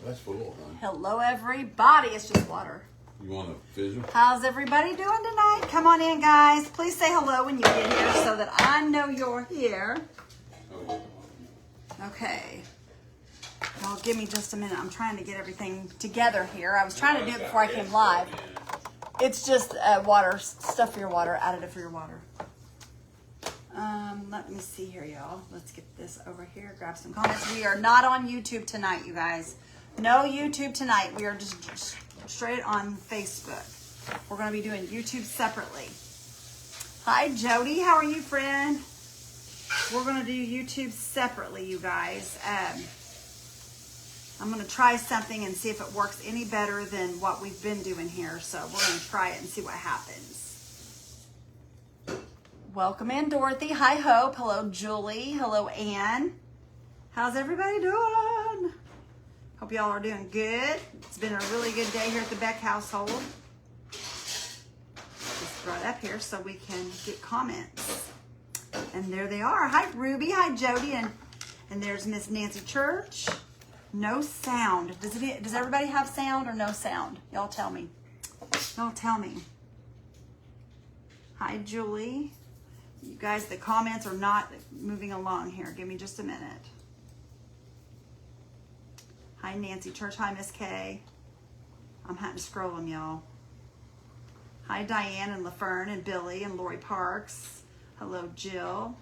That's full, huh? Hello, everybody. It's just water. You want a visual? How's everybody doing tonight? Come on in, guys. Please say hello when you get here so that I know you're here. Okay. Well, give me just a minute. I'm trying to get everything together here. I was trying to do it before I came live. It's just water, stuff for your water, additive for your water. Let me see here, y'all. Let's get this over here. Grab some comments. We are not on YouTube tonight, you guys. No YouTube tonight. We are just straight on Facebook. We're going to be doing YouTube separately. Hi, Jody. How are you, friend? We're going to do YouTube separately, you guys. I'm going to try something and see if it works any better than what we've been doing here. So we're going to try it and see what happens. Welcome in, Dorothy. Hi, Hope. Hello, Julie. Hello, Ann. How's everybody doing? Hope y'all are doing good. It's been a really good day here at the Beck household. Just throw it up here so we can get comments. And there they are. Hi, Ruby. Hi, Jody. And there's Miss Nancy Church. No sound. Does everybody have sound or no sound? Y'all tell me. Y'all tell me. Hi, Julie. You guys, the comments are not moving along here. Give me just a minute. Hi, Nancy Church. Hi, Miss Kay. I'm having to scroll them, y'all. Hi, Diane and LaFern and Billy and Lori Parks. Hello, Jill.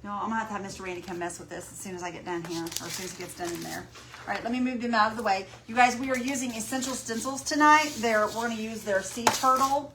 Y'all, I'm going to have Mr. Randy come mess with this as soon as I get done here, or as soon as he gets done in there. All right, let me move them out of the way. You guys, we are using Essential Stencils tonight. We're going to use their Sea Turtle.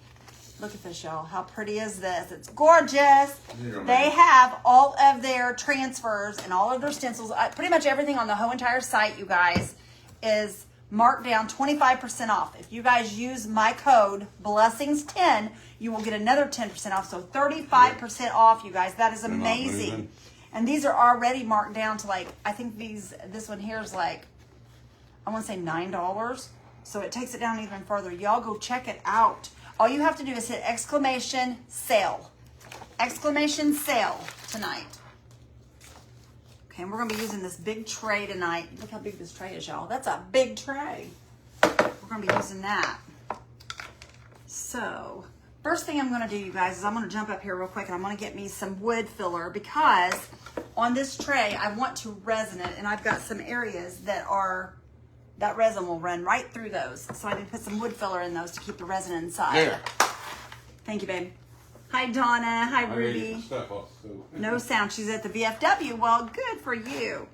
Look at this, y'all. How pretty is this? It's gorgeous. They have all of their transfers and all of their stencils. Pretty much everything on the whole entire site, you guys, is marked down 25% off. If you guys use my code, Blessings10, you will get another 10% off. So 35% off, you guys. That is amazing. And these are already marked down to like, I think this one here is like, I want to say $9. So it takes it down even further. Y'all go check it out. All you have to do is hit exclamation sale. Exclamation sale tonight. Okay, and we're going to be using this big tray tonight. Look how big this tray is, y'all. That's a big tray. We're going to be using that. So, first thing I'm going to do, you guys, is I'm going to jump up here real quick and I'm going to get me some wood filler because on this tray, I want to resin it. And I've got some areas that resin will run right through those. So I need to put some wood filler in those to keep the resin inside. Yeah. Thank you, babe. Hi, Donna. Hi, Ruby. No sound. She's at the VFW. Well, good for you.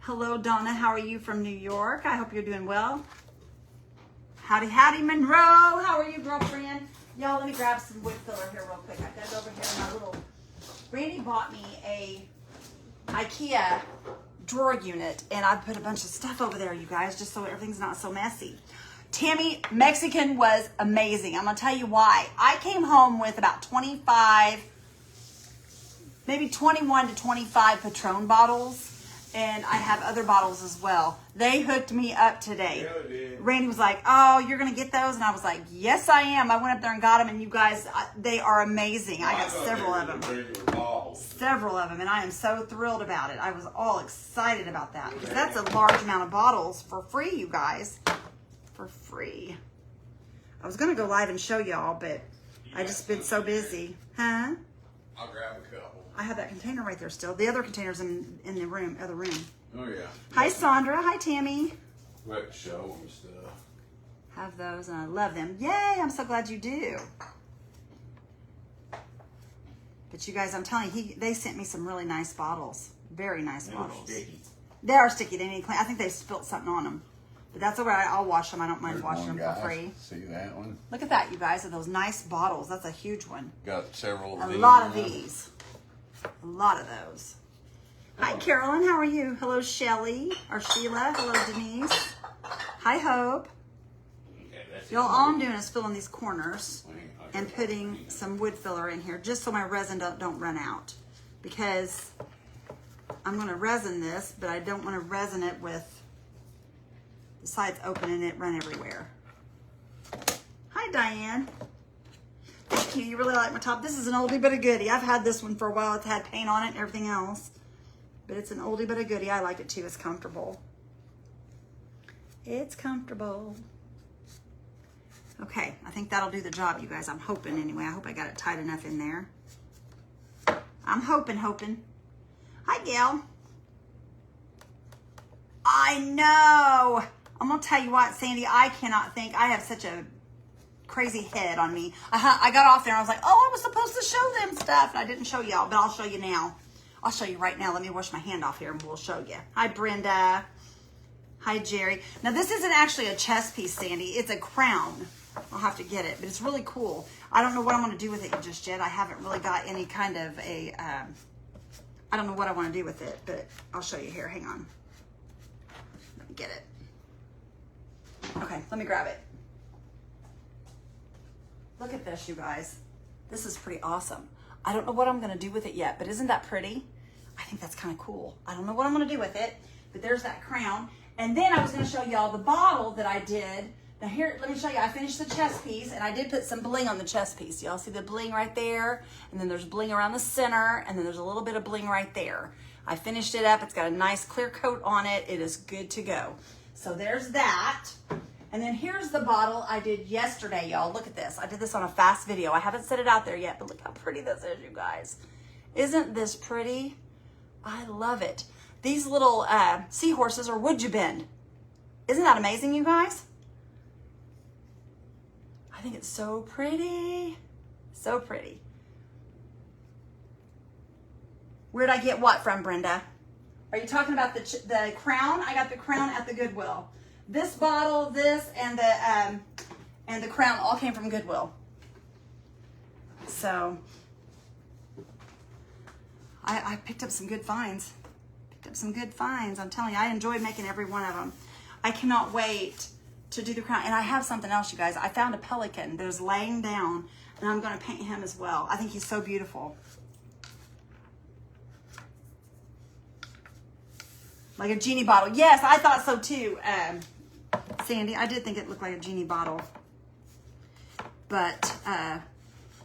Hello, Donna. How are you from New York? I hope you're doing well. Howdy, howdy, Monroe. How are you, girlfriend? Y'all, let me grab some wood filler here real quick. I've got it over here in my little... Randy bought me a IKEA drawer unit, and I put a bunch of stuff over there, you guys, just so everything's not so messy. Tammy, Mexican was amazing. I'm gonna tell you why. I came home with about 25, maybe 21 to 25 Patron bottles, and I have other bottles as well. They hooked me up today. Randy was like, oh, you're gonna get those? And I was like, yes, I am. I went up there and got them, and you guys, they are amazing. I got several of them. Several of them, and I am so thrilled about it. I was all excited about that because that's a large amount of bottles for free, you guys. For free. I was gonna go live and show y'all, but I just been so busy. Huh? I'll grab a couple. I have that container right there still. The other container's in the room, other room. Oh yeah. Hi, Sandra. Hi, Tammy. Let show them stuff. Have those, and I love them. Yay! I'm so glad you do. But you guys, I'm telling you, they sent me some really nice bottles. Very nice bottles. Sticky. They are sticky. They need clean. I think they spilled something on them. But that's all right. I'll wash them. I don't mind There's washing one, them for guys. free. See that one? Look at that, you guys. Of those nice bottles. That's a huge one. Got several of these. A lot of these. A lot of those. Hi, Carolyn. How are you? Hello, Shelly. Or Sheila. Hello, Denise. Hi, Hope. Y'all, all I'm doing is filling these corners and putting some wood filler in here just so my resin don't run out. Because I'm going to resin this, but I don't want to resin it with the sides open and it run everywhere. Hi, Diane. Thank you. You really like my top. This is an oldie but a goodie. I've had this one for a while. It's had paint on it and everything else. But it's an oldie but a goodie. I like it too. It's comfortable. It's comfortable. Okay, I think that'll do the job, you guys. I'm hoping anyway. I hope I got it tight enough in there. I'm hoping. Hi, Gail. I know. I'm going to tell you what, Sandy, I cannot think. I have such a crazy head on me. I got off there and I was like, oh, I was supposed to show them stuff. And I didn't show y'all, but I'll show you now. I'll show you right now. Let me wash my hand off here and we'll show you. Hi, Brenda. Hi, Jerry. Now, this isn't actually a chest piece, Sandy. It's a crown. I'll have to get it, but it's really cool. I don't know what I'm going to do with it just yet. I haven't really got any kind of a, I don't know what I want to do with it, but I'll show you here. Hang on. Let me get it. Okay, let me grab it. Look at this, you guys. This is pretty awesome. I don't know what I'm going to do with it yet, but isn't that pretty? I think that's kind of cool. I don't know what I'm going to do with it, but there's that crown. And then I was going to show y'all the bottle that I did. Now here, let me show you. I finished the chest piece, and I did put some bling on the chest piece. Y'all see the bling right there? And then there's bling around the center, and then there's a little bit of bling right there. I finished it up. It's got a nice clear coat on it. It is good to go. So there's that. And then here's the bottle I did yesterday, y'all. Look at this. I did this on a fast video. I haven't set it out there yet, but look how pretty this is, you guys. Isn't this pretty? I love it. These little seahorses are wood you bend. Isn't that amazing, you guys? I think it's so pretty. So pretty. Where'd I get what from, Brenda? Are you talking about the crown? I got the crown at the Goodwill. This bottle, this, and the crown all came from Goodwill. So I picked up some good finds. I'm telling you, I enjoyed making every one of them. I cannot wait to do the crown. And I have something else, you guys. I found a pelican that is laying down, and I'm going to paint him as well. I think he's so beautiful. Like a genie bottle. Yes, I thought so too, Sandy. I did think it looked like a genie bottle. But I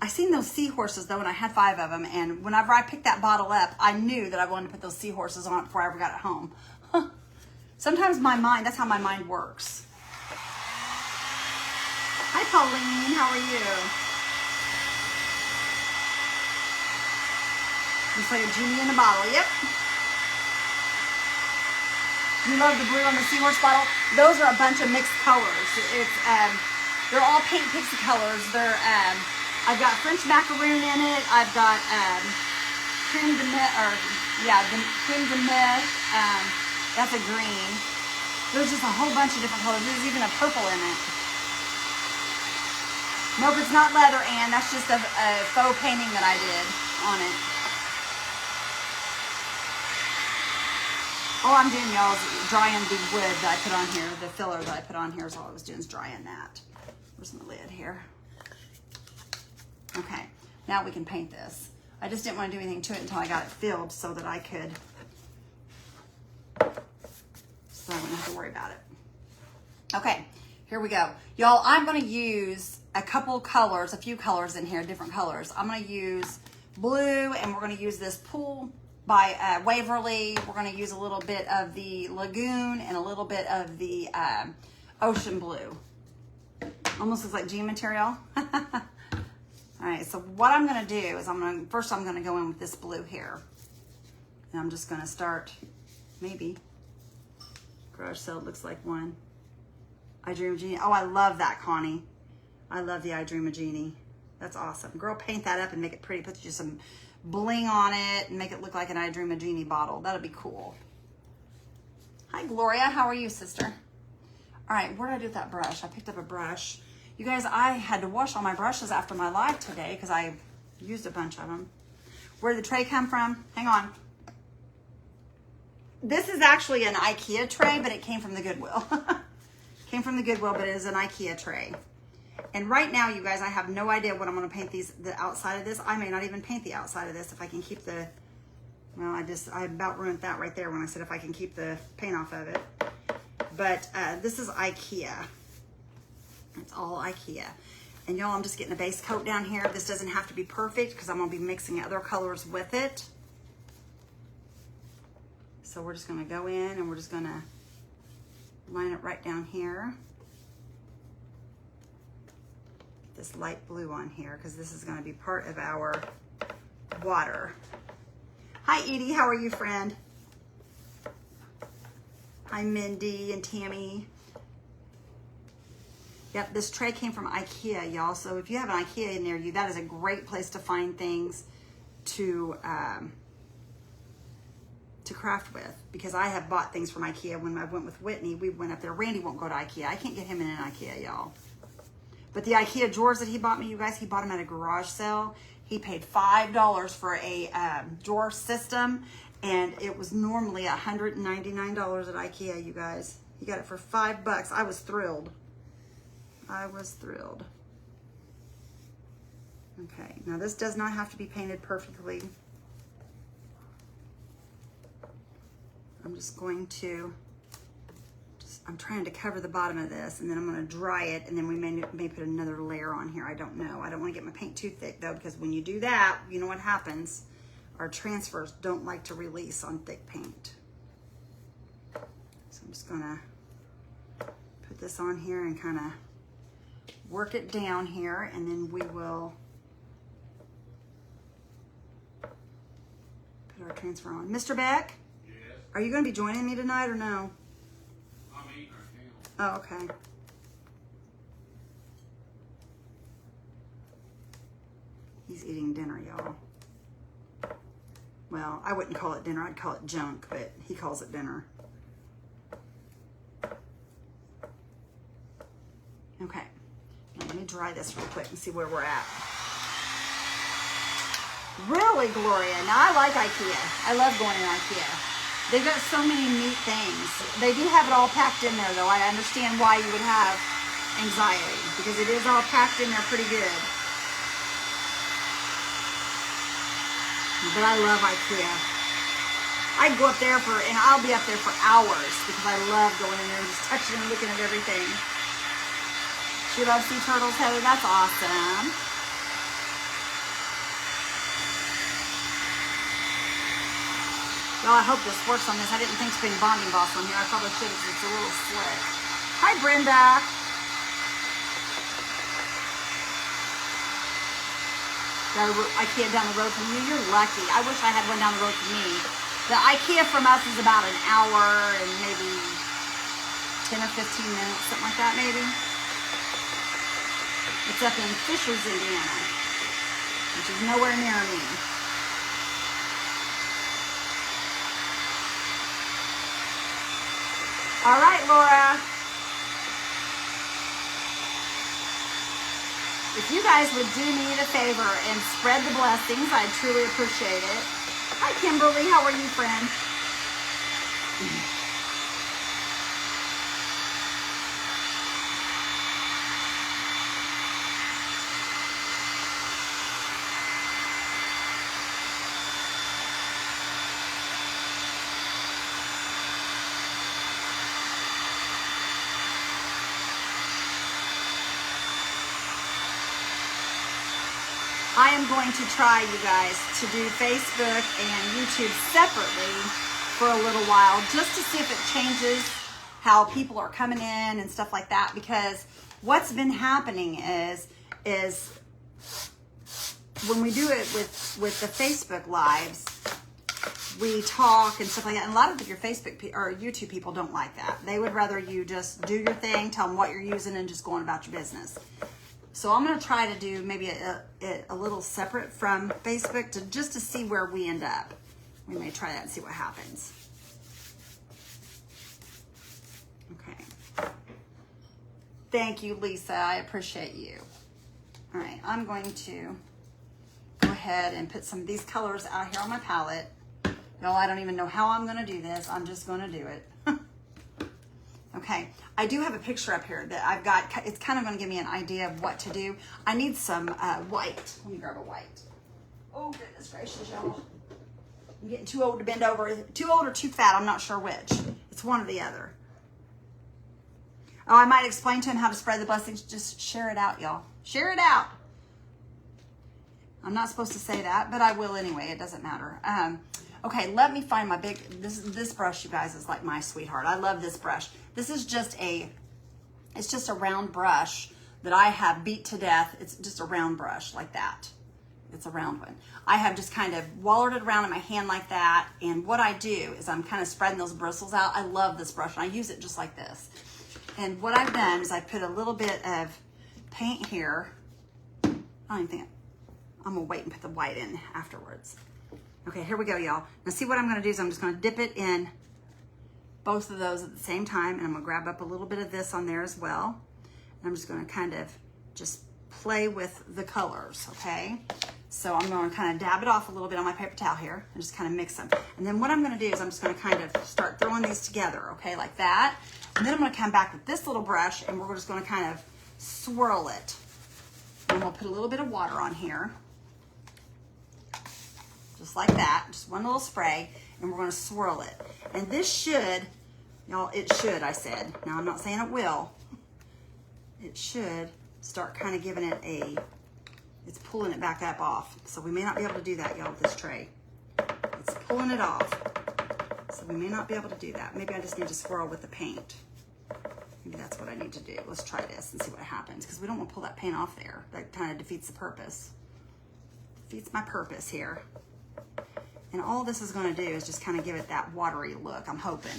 seen those seahorses though, and I had 5 of them. And whenever I picked that bottle up, I knew that I wanted to put those seahorses on it before I ever got it home. Sometimes my mind, that's how my mind works. Hi, Pauline. How are you? Looks like a genie in a bottle. Yep. You love the blue on the seahorse bottle? Those are a bunch of mixed colors. It's they're all paint pixie colors. They're I've got French macaroon in it. I've got creme de menthe. That's a green. There's just a whole bunch of different colors. There's even a purple in it. Nope, it's not leather, Anne. That's just a faux painting that I did on it. All I'm doing, y'all, is drying the wood that I put on here. The filler that I put on here is all I was doing is drying that. Where's my lid here? Okay, now we can paint this. I just didn't want to do anything to it until I got it filled so that I could, so I wouldn't have to worry about it. Okay, here we go. Y'all, I'm going to use a couple colors, a few colors in here, different colors. I'm going to use blue, and we're going to use this Pool by Waverly. We're going to use a little bit of the Lagoon and a little bit of the Ocean Blue. Almost looks like jean material. All right, so what I'm going to do is first I'm going to go in with this blue here. And I'm just going to start, maybe, garage sale looks like one. I Dream of Genie. Oh, I love that, Connie. I love the I Dream of Genie. That's awesome. Girl, paint that up and make it pretty. Put just some bling on it and make it look like an I Dream of Genie bottle. That'll be cool. Hi, Gloria. How are you, sister? All right, what did I do with that brush? I picked up a brush. You guys, I had to wash all my brushes after my live today because I used a bunch of them. Where did the tray come from? Hang on. This is actually an IKEA tray, but it came from the Goodwill. Came from the Goodwill, but it is an IKEA tray. And right now, you guys, I have no idea what I'm going to paint the outside of this. I may not even paint the outside of this if I can keep the, well, I about ruined that right there when I said if I can keep the paint off of it. But this is IKEA. It's all IKEA. And y'all, I'm just getting a base coat down here. This doesn't have to be perfect because I'm going to be mixing other colors with it. So we're just gonna go in and we're just gonna line it right down here. This light blue on here because this is gonna be part of our water. Hi Edie, how are you, friend? Hi Mindy and Tammy. Yep, this tray came from IKEA, y'all. So if you have an IKEA near you, that is a great place to find things to craft with, because I have bought things from IKEA. When I went with Whitney, we went up there. Randy won't go to IKEA. I can't get him in an IKEA, y'all. But the IKEA drawers that he bought me, you guys, he bought them at a garage sale. He paid $5 for a drawer system, and it was normally $199 at IKEA, you guys. He got it for $5. I was thrilled. I was thrilled. Okay, now this does not have to be painted perfectly. I'm just going to, I'm trying to cover the bottom of this, and then I'm going to dry it, and then we may put another layer on here. I don't know. I don't want to get my paint too thick, though, because when you do that, you know what happens. Our transfers don't like to release on thick paint. So I'm just going to put this on here and kind of work it down here, and then we will put our transfer on. Mr. Beck? Yes. Are you going to be joining me tonight or no? I'm eating right now. Oh, okay. He's eating dinner, y'all. Well, I wouldn't call it dinner. I'd call it junk, but he calls it dinner. Okay. Now let me dry this real quick and see where we're at. Really, Gloria? Now, I like IKEA. I love going to IKEA. They've got so many neat things. They do have it all packed in there, though. I understand why you would have anxiety, because it is all packed in there pretty good. But I love IKEA. I go up there and I'll be up there for hours because I love going in there and just touching and looking at everything. She loves sea turtles, Heather. That's awesome. Well, I hope this works on this. I didn't think to put bonding gloss on here. I probably should have. It's a little slick. Hi, Brenda. Got a IKEA down the road from you. You're lucky. I wish I had one down the road from me. The IKEA from us is about an hour and maybe 10 or 15 minutes, something like that, maybe. It's up in Fishers, Indiana, which is nowhere near me. All right, Laura. If you guys would do me the favor and spread the blessings, I'd truly appreciate it. Hi, Kimberly. How are you, friend? I am going to try, you guys, to do Facebook and YouTube separately for a little while, just to see if it changes how people are coming in and stuff like that. Because what's been happening is when we do it with the Facebook lives, we talk and stuff like that. And a lot of your Facebook or YouTube people don't like that. They would rather you just do your thing, tell them what you're using, and just go on about your business. So I'm going to try to do maybe a little separate from Facebook just to see where we end up. We may try that and see what happens. Okay. Thank you, Lisa. I appreciate you. All right, I'm going to go ahead and put some of these colors out here on my palette. Y'all, I don't even know how I'm going to do this. I'm just going to do it. Okay, I do have a picture up here that I've got. It's kind of going to give me an idea of what to do. I need some white. Let me grab a white. Oh, goodness gracious, y'all. I'm getting too old to bend over. Too old or too fat, I'm not sure which. It's one or the other. Oh, I might explain to him how to spread the blessings. Just share it out, y'all. Share it out. I'm not supposed to say that, but I will anyway. It doesn't matter. Okay, let me find my big, this brush, you guys, is like my sweetheart. I love this brush. This is just it's just a round brush that I have beat to death. It's just a round brush like that. It's a round one. I have just kind of wallered it around in my hand like that. And what I do is I'm kind of spreading those bristles out. I love this brush and I use it just like this. And what I've done is I put a little bit of paint here. I don't even think, I'm gonna wait and put the white in afterwards. Okay, here we go, y'all. Now see what I'm gonna do is I'm just gonna dip it in both of those at the same time, and I'm gonna grab up a little bit of this on there as well. And I'm just gonna kind of just play with the colors, okay? So I'm gonna kind of dab it off a little bit on my paper towel here and just kind of mix them. And then what I'm gonna do is I'm just gonna kind of start throwing these together, okay, like that. And then I'm gonna come back with this little brush and we're just gonna kind of swirl it. And we'll put a little bit of water on here. Just like that, just one little spray, and we're gonna swirl it. And this should, y'all, it should, I said. Now I'm not saying it will. It should start kind of giving it it's pulling it back up off. So we may not be able to do that, y'all, with this tray. It's pulling it off. So we may not be able to do that. Maybe I just need to swirl with the paint. Maybe that's what I need to do. Let's try this and see what happens, because we don't want to pull that paint off there. That kind of defeats the purpose. Defeats my purpose here. And all this is going to do is just kind of give it that watery look, I'm hoping.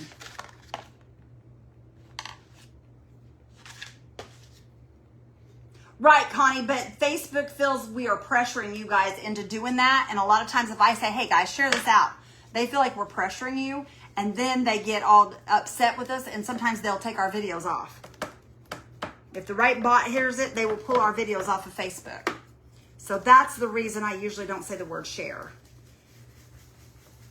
Right, Connie, but Facebook feels we are pressuring you guys into doing that. And a lot of times if I say, hey guys, share this out, they feel like we're pressuring you. And then they get all upset with us. And sometimes they'll take our videos off. If the right bot hears it, they will pull our videos off of Facebook. So that's the reason I usually don't say the word share.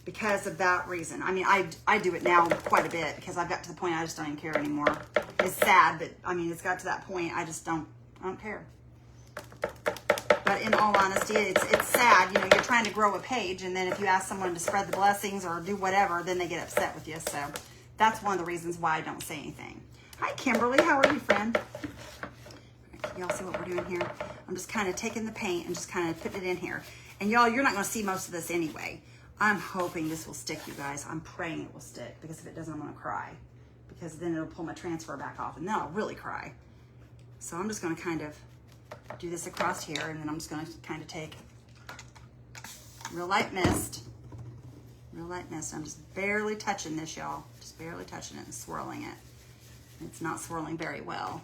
Because of that reason. I mean, I do it now quite a bit because I've got to the point I just don't even care anymore. It's sad, but I mean, it's got to that point I just don't care. But in all honesty, it's sad. You know, you're trying to grow a page, and then if you ask someone to spread the blessings or do whatever, then they get upset with you. So that's one of the reasons why I don't say anything. Hi, Kimberly. How are you, friend? Y'all see what we're doing here? I'm just kind of taking the paint and just kind of putting it in here. And y'all, you're not going to see most of this anyway. I'm hoping this will stick, you guys. I'm praying it will stick, because if it doesn't, I'm going to cry. Because then it'll pull my transfer back off, and then I'll really cry. So I'm just going to kind of do this across here, and then I'm just going to kind of take real light mist. Real light mist. I'm just barely touching this, y'all. Just barely touching it and swirling it. It's not swirling very well.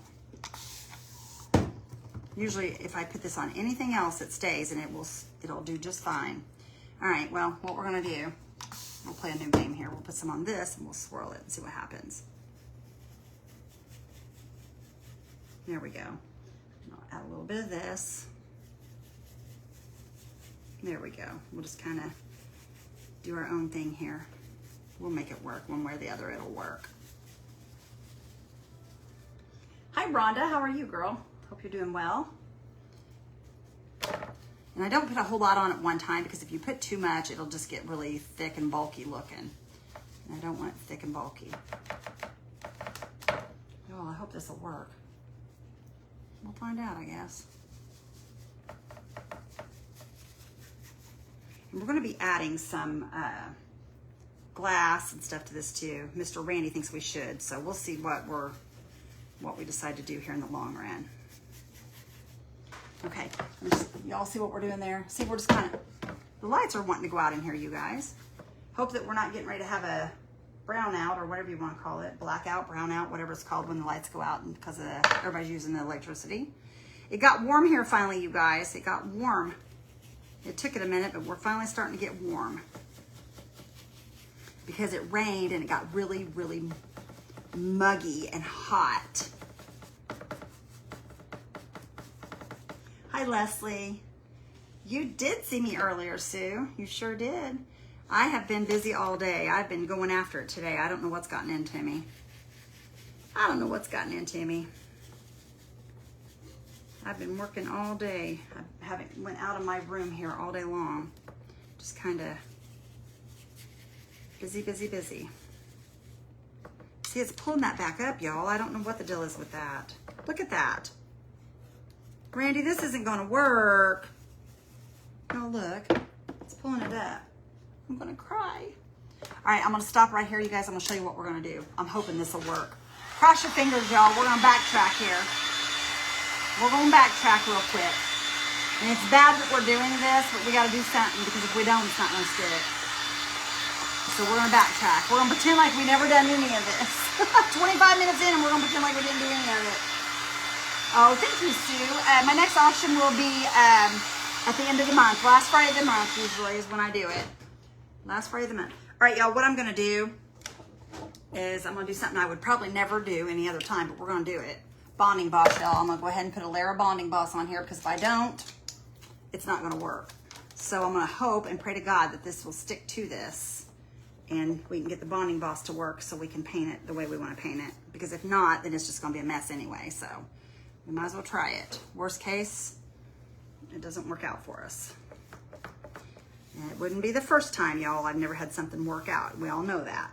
Usually, if I put this on anything else, it stays, and it'll do just fine. All right, well, what we're gonna do, we'll play a new game here. We'll put some on this and we'll swirl it and see what happens. There we go. I'll add a little bit of this. There we go. We'll just kind of do our own thing here. We'll make it work one way or the other, it'll work. Hi, Rhonda, how are you, girl? Hope you're doing well. And I don't put a whole lot on at one time, because if you put too much, it'll just get really thick and bulky looking. And I don't want it thick and bulky. Oh, I hope this will work. We'll find out, I guess. And we're going to be adding some glass and stuff to this too. Mr. Randy thinks we should, so we'll see what we decide to do here in the long run. Okay, y'all see what we're doing there? See, we're just kind of, the lights are wanting to go out in here, you guys. Hope that we're not getting ready to have a brownout, or whatever you want to call it. Blackout, brownout, whatever it's called when the lights go out, and because everybody's using the electricity. It got warm here finally, you guys. It got warm. It took it a minute, but we're finally starting to get warm. Because it rained and it got really, really muggy and hot. Hi, Leslie. You did see me earlier, Sue. You sure did. I have been busy all day. I've been going after it today. I don't know what's gotten into me. I don't know what's gotten into me. I've been working all day. I haven't went out of my room here all day long. Just kind of busy, busy, busy. See, it's pulling that back up, y'all. I don't know what the deal is with that. Look at that. Randy, this isn't going to work. Oh, look. It's pulling it up. I'm gonna cry. All right, I'm gonna stop right here, you guys. I'm gonna show you what we're gonna do. I'm hoping this will work. Cross your fingers, y'all. We're gonna backtrack here. We're gonna backtrack real quick. And it's bad that we're doing this, but we gotta do something because if we don't, it's not gonna stick. So we're gonna backtrack. We're gonna pretend like we never done any of this. 25 minutes in and we're gonna pretend like we didn't do any of it. Oh, thank you, Sue. My next auction will be at the end of the month. Last Friday of the month usually is when I do it. Last Friday of the month. All right, y'all, what I'm gonna do is I'm gonna do something I would probably never do any other time, but we're gonna do it. Bonding boss, y'all. I'm gonna go ahead and put a layer of bonding boss on here because if I don't, it's not gonna work. So I'm gonna hope and pray to God that this will stick to this and we can get the bonding boss to work so we can paint it the way we wanna paint it. Because if not, then it's just gonna be a mess anyway, so we might as well try it. Worst case, it doesn't work out for us. And it wouldn't be the first time, y'all. I've never had something work out. We all know that.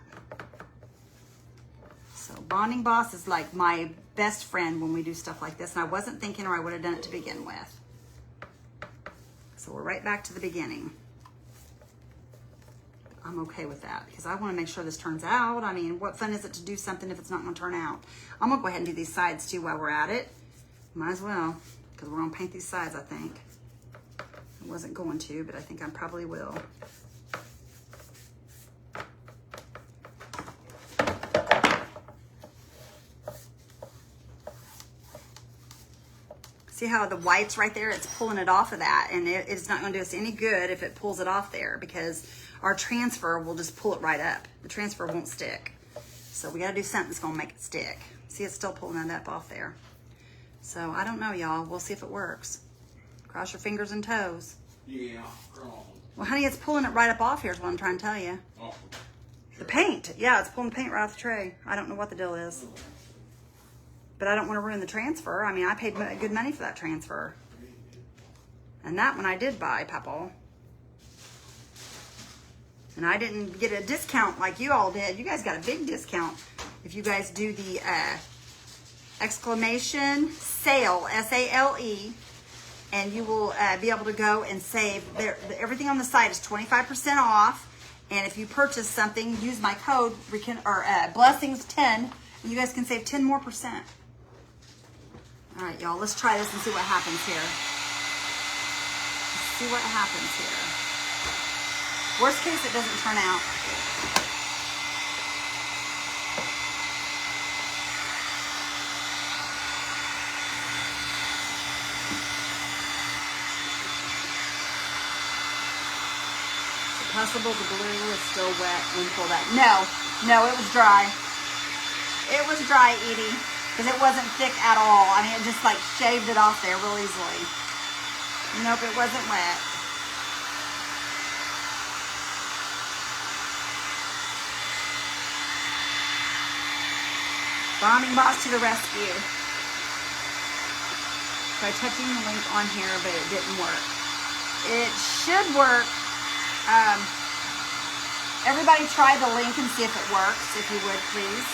So bonding boss is like my best friend when we do stuff like this. And I wasn't thinking or I would have done it to begin with. So we're right back to the beginning. I'm okay with that because I want to make sure this turns out. I mean, what fun is it to do something if it's not going to turn out? I'm going to go ahead and do these sides too while we're at it. Might as well because we're going to paint these sides, I think. I wasn't going to, but I think I probably will. See how the white's right there? It's pulling it off of that, and it's not going to do us any good if it pulls it off there because our transfer will just pull it right up. The transfer won't stick. So we got to do something that's going to make it stick. See, it's still pulling that up off there. So I don't know, y'all. We'll see if it works. Cross your fingers and toes. Yeah, well, honey, it's pulling it right up off here is what I'm trying to tell you. oh, The paint. Yeah, it's pulling the paint right off the tray. I don't know what the deal is. But I don't want to ruin the transfer. I mean, I paid good money for that transfer. And that one I did buy, Papa. And I didn't get a discount like you all did. You guys got a big discount if you guys do the exclamation sale, S-A-L-E. And you will be able to go and save. Everything on the site is 25% off. And if you purchase something, use my code, blessings10, and you guys can save 10 more %. All right, y'all, let's try this and see what happens here. Let's see what happens here. Worst case, it doesn't turn out. Possible the glue is still wet when you pull that. No, it was dry. It was dry, Edie, because it wasn't thick at all. I mean, it just like shaved it off there real easily. Nope, it wasn't wet. Bonding boss to the rescue. Try touching the link on here, but it didn't work. It should work. Everybody try the link and see if it works, if you would, please.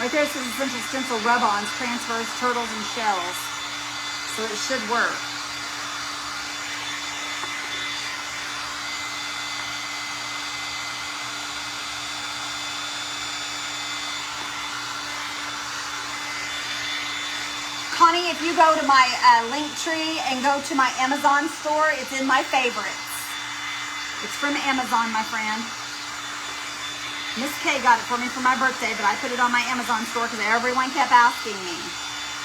Right there it says Essential Stencil Rub-Ons, Transfers, Turtles, and Shells. So it should work. Connie, if you go to my link tree and go to my Amazon store, it's in my favorites. It's from Amazon, my friend. Miss K got it for me for my birthday, but I put it on my Amazon store because everyone kept asking me.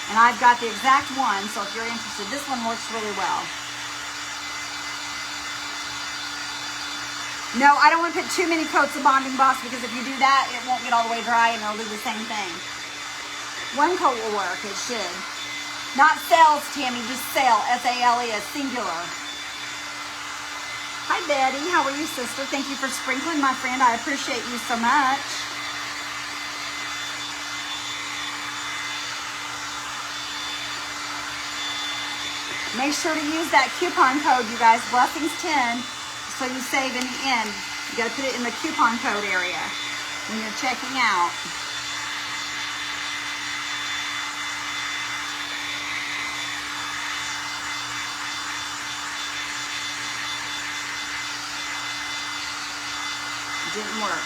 And I've got the exact one, so if you're interested, this one works really well. No, I don't want to put too many coats of Bonding Boss because if you do that, it won't get all the way dry and it'll do the same thing. One coat will work, it should. Not sales, Tammy, just sale, S-A-L-E, singular. Hi, Betty. How are you, sister? Thank you for sprinkling, my friend. I appreciate you so much. Make sure to use that coupon code, you guys, blessings10, so you save in the end. You got to put it in the coupon code area when you're checking out. didn't work.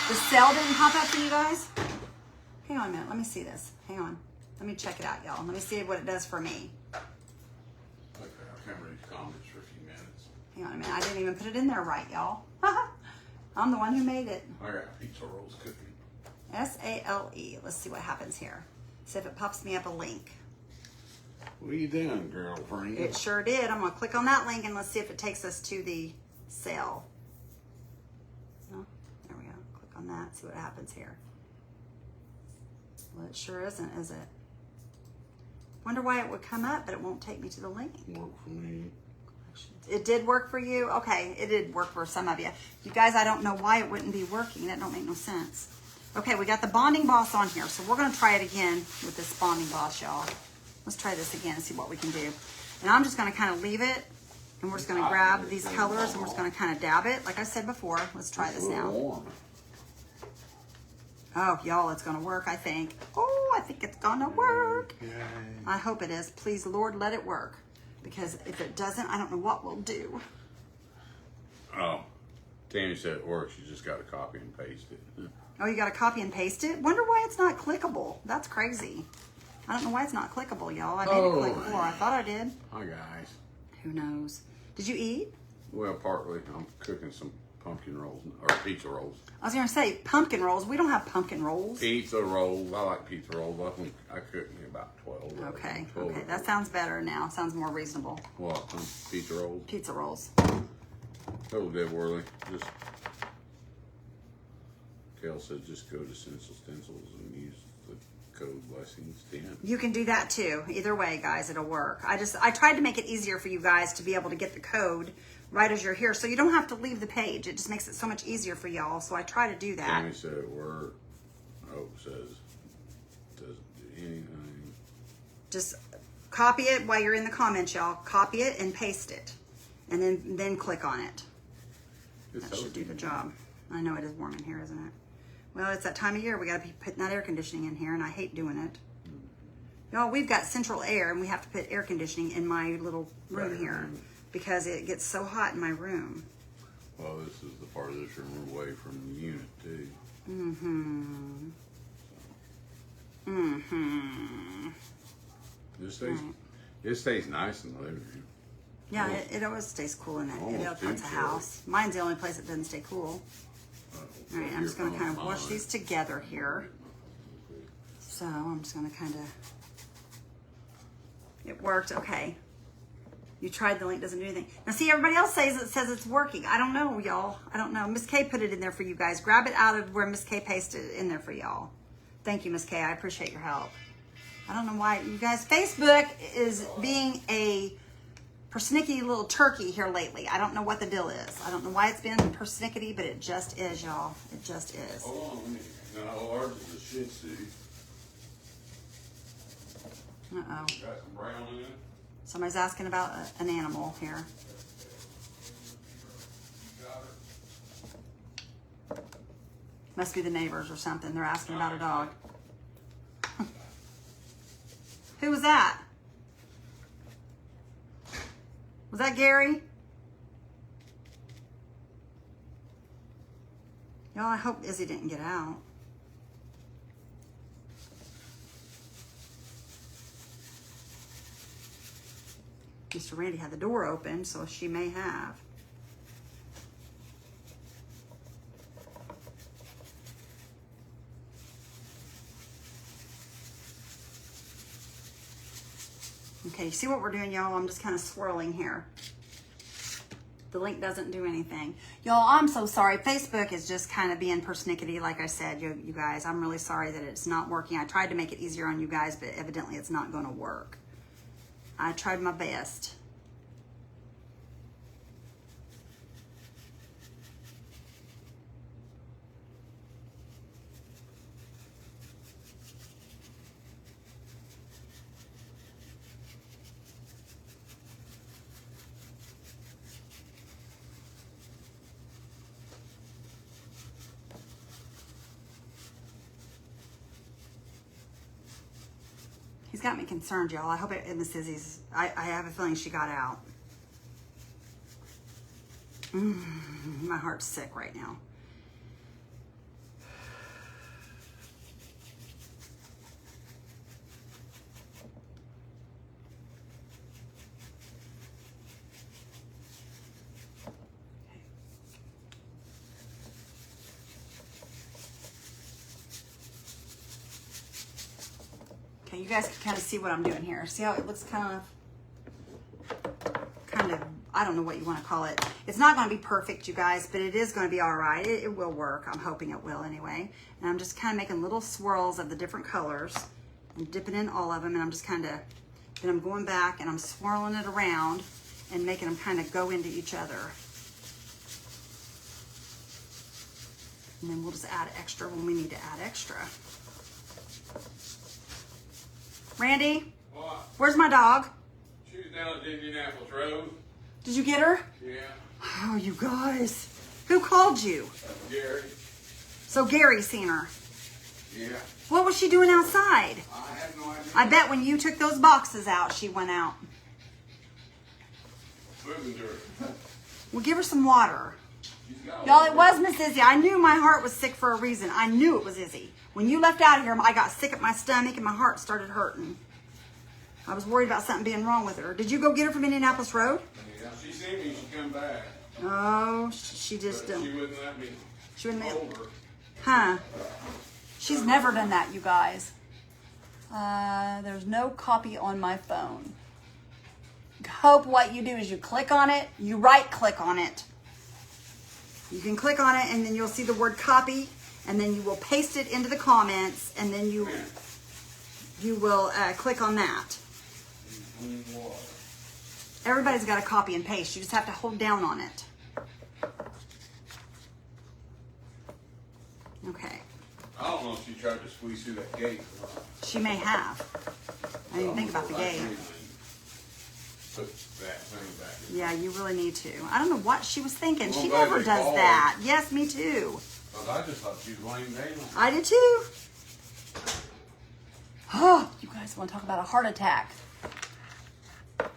The cell didn't pop up for you guys? Hang on a minute. Let me see this. Hang on. Let me check it out, y'all. Let me see what it does for me. Okay, I can't read comments for a few minutes. Hang on a minute. I didn't even put it in there right, y'all. I'm the one who made it. I got pizza rolls cooking. SALE. Let's see what happens here. See if it pops me up a link. What are you doing, girlfriend? It sure did. I'm going to click on that link and let's see if it takes us to the sale. No? There we go. Click on that. See what happens here. Well, it sure isn't, is it? Wonder why it would come up, but it won't take me to the link. Work for me. It did work for you? Okay, it did work for some of you. You guys, I don't know why it wouldn't be working. That don't make no sense. Okay, we got the bonding boss on here, so we're going to try it again with this bonding boss, y'all. Let's try this again and see what we can do. And I'm just going to kind of leave it, and we're just going to grab these colors, and we're just going to kind of dab it. Like I said before, let's try this now. Oh, y'all, it's going to work, I think. Oh, I think it's going to work. I hope it is. Please, Lord, let it work. Because if it doesn't, I don't know what we'll do. Oh, Tammy said it works. You just got to copy and paste it. Oh, you got to copy and paste it? Wonder why it's not clickable. That's crazy. I don't know why it's not clickable, y'all. I made it click before. I thought I did. Hi, guys. Who knows? Did you eat? Well, partly. I'm cooking some pumpkin rolls, or pizza rolls. I was going to say pumpkin rolls. We don't have pumpkin rolls. Pizza rolls. I like pizza rolls. I cooked me about 12. Okay, 12 okay. That sounds better now. Sounds more reasonable. What? Pizza rolls? Pizza rolls. Little bit whirly. Just. Kel said just go to Stencils and use the code blessings 10. You can do that too. Either way, guys, it'll work. I tried to make it easier for you guys to be able to get the code right as you're here, so you don't have to leave the page. It just makes it so much easier for y'all. So I try to do that. Tammy said it worked. Hope says doesn't do anything. Just copy it while you're in the comments, y'all. Copy it and paste it, and then click on it. That should do the job. I know it is warm in here, isn't it? Well, it's that time of year. We got to be putting that air conditioning in here, and I hate doing it. Y'all, we've got central air, and we have to put air conditioning in my little room here because it gets so hot in my room. Well, this is the part of this room away from the unit, too. Mm-hmm. So. Mm-hmm. It stays nice in the living room. Yeah, it always stays cool in it. Almost It's a house. Mine's the only place it doesn't stay cool. All right, I'm just going to kind of wash these together here. So I'm just going to kind of, it worked, okay. You tried the link, doesn't do anything. Now see, everybody else says it's working. I don't know, y'all. I don't know. Miss K put it in there for you guys. Grab it out of where Miss K pasted it in there for y'all. Thank you, Miss K. I appreciate your help. I don't know why, you guys, Facebook is being a persnickety little turkey here lately. I don't know what the deal is. I don't know why it's been persnickety, but it just is, y'all. It just is. Hold on, no, ours is a Shih Tzu. Uh-oh. Got some brown in it? Somebody's asking about an animal here. Got her. Must be the neighbors or something. They're asking about a dog. Who was that? Was that Gary? Y'all, I hope Izzy didn't get out. Mr. Randy had the door open, so she may have. Okay, see what we're doing, y'all? I'm just kind of swirling here. The link doesn't do anything. Y'all, I'm so sorry. Facebook is just kind of being persnickety, like I said, you guys. I'm really sorry that it's not working. I tried to make it easier on you guys, but evidently it's not going to work. I tried my best. He's got me concerned, y'all. I hope Miss Izzy's, I have a feeling she got out. My heart's sick right now. Okay, you guys can kind of see what I'm doing here. See how it looks kind of, I don't know what you want to call it. It's not going to be perfect, you guys, but it is going to be all right. It will work. I'm hoping it will anyway. And I'm just kind of making little swirls of the different colors and dipping in all of them. And I'm just kind of, then I'm going back and I'm swirling it around and making them kind of go into each other. And then we'll just add extra when we need to add extra. Randy, What? where's my dog? She was down at Indianapolis Road. Did you get her? Yeah. Oh, you guys. Who called you? Gary. So Gary seen her. Yeah. What was she doing outside? I have no idea. I bet when you took those boxes out, she went out. Moving to her. Well, give her some water. She's got Y'all, it was Miss Izzy. I knew my heart was sick for a reason. I knew it was Izzy. When you left out of here, I got sick at my stomach and my heart started hurting. I was worried about something being wrong with her. Did you go get her from Indianapolis Road? Yeah, she seen me. She come back. Oh, she just But didn't. she wouldn't let me She wouldn't let- hold her. Huh. She's never done that, you guys. There's no copy on my phone. Hope what you do is you click on it, you right click on it. You can click on it and then you'll see the word copy and then you will paste it into the comments and then you will click on that. Everybody's got a copy and paste. You just have to hold down on it. Okay. I don't know if she tried to squeeze through that gate or not. She may have. I didn't think about the gate. Put that thing back in. Yeah, you really need to. I don't know what she was thinking. Well, She glad never they does called. that. Yes, me too. Well, I just thought she was laying down. I did too. Oh, you guys want to talk about a heart attack?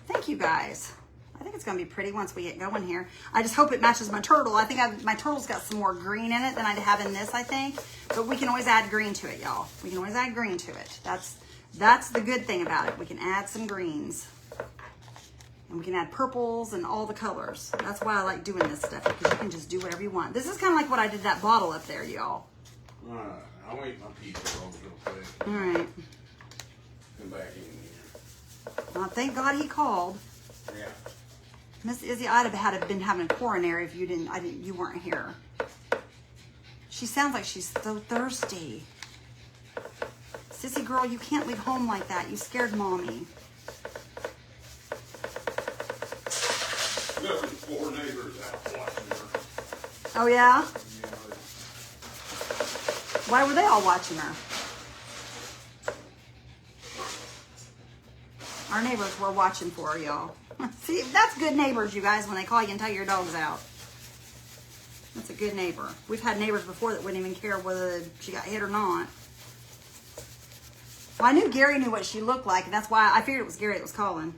Thank you guys. I think it's going to be pretty once we get going here. I just hope it matches my turtle. I think my turtle's got some more green in it than I'd have in this, I think. But we can always add green to it, y'all. We can always add green to it. That's the good thing about it. We can add some greens. And we can add purples and all the colors. That's why I like doing this stuff, because you can just do whatever you want. This is kind of like what I did that bottle up there, y'all. All right. I'll eat my pizza rolls real quick. All right. Come back in here. Well, thank God he called. Yeah. Miss Izzy, I'd have been having a coronary if you weren't here. She sounds like she's so thirsty. Sissy girl, you can't leave home like that. You scared mommy. There was 4 neighbors out watching her. Oh yeah? Yeah, Why were they all watching her? Our neighbors were watching for her, y'all. See, that's good neighbors, you guys, when they call you and tell your dog's out. That's a good neighbor. We've had neighbors before that wouldn't even care whether she got hit or not. Well, I knew Gary knew what she looked like, and that's why I figured it was Gary that was calling.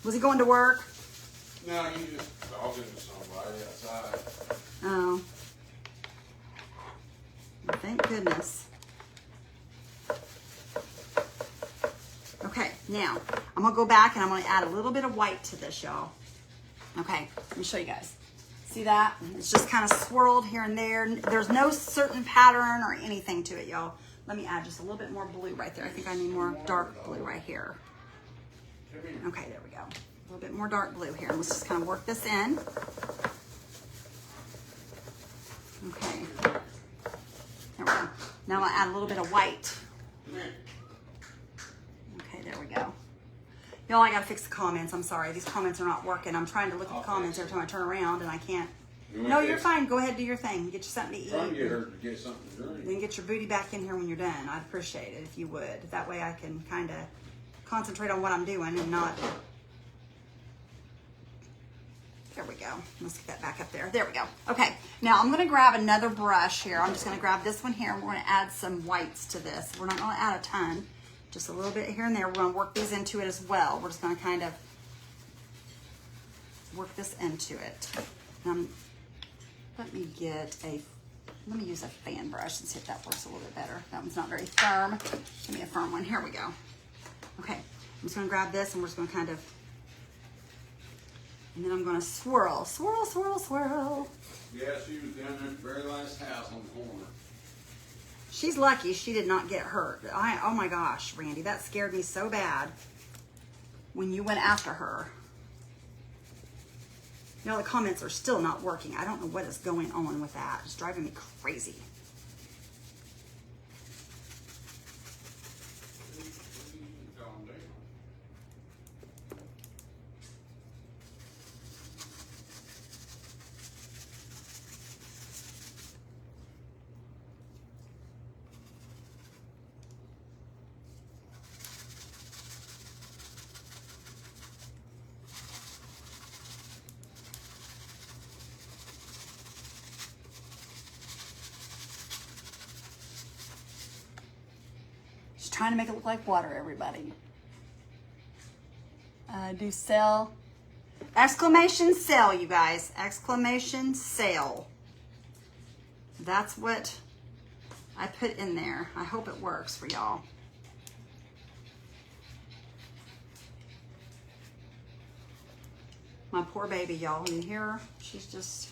Was he going to work? No, you just talking to somebody outside. Oh. Well, thank goodness. Okay, now I'm gonna go back and I'm gonna add a little bit of white to this, y'all. Okay, let me show you guys. See that? It's just kind of swirled here and there. There's no certain pattern or anything to it, y'all. Let me add just a little bit more blue right there. I think I need more dark blue right here. Okay, there we go. A little bit more dark blue here. Let's just kind of work this in. Okay. There we go. Now I'll add a little bit of white. Okay, there we go. Y'all, I gotta fix the comments. I'm sorry. These comments are not working. I'm trying to look at the comments every time I turn around and I can't. No, you're fine. Go ahead, do your thing. Get you something to eat. Trying to get her to get something to drink. Then get your booty back in here when you're done. I'd appreciate it if you would. That way I can kind of concentrate on what I'm doing and not... There we go. Let's get that back up there. There we go. Okay, now I'm going to grab another brush here. I'm just going to grab this one here and we're going to add some whites to this. We're not going to add a ton. Just a little bit here and there. We're going to work these into it as well. We're just going to kind of work this into it. Let me use a fan brush and see if that works a little bit better. That one's not very firm. Give me a firm one. Here we go. Okay, I'm just gonna grab this and we're just gonna kind of, and then I'm gonna swirl, swirl, swirl, swirl. Yeah, she was down there at the very last house on the corner. She's lucky she did not get hurt. Oh my gosh, Randy, that scared me so bad when you went after her. You know, the comments are still not working. I don't know what is going on with that. It's driving me crazy. Trying to make it look like water, everybody. Do sell. Exclamation sale, you guys. Exclamation sale. That's what I put in there. I hope it works for y'all. My poor baby, y'all. You hear her? She's just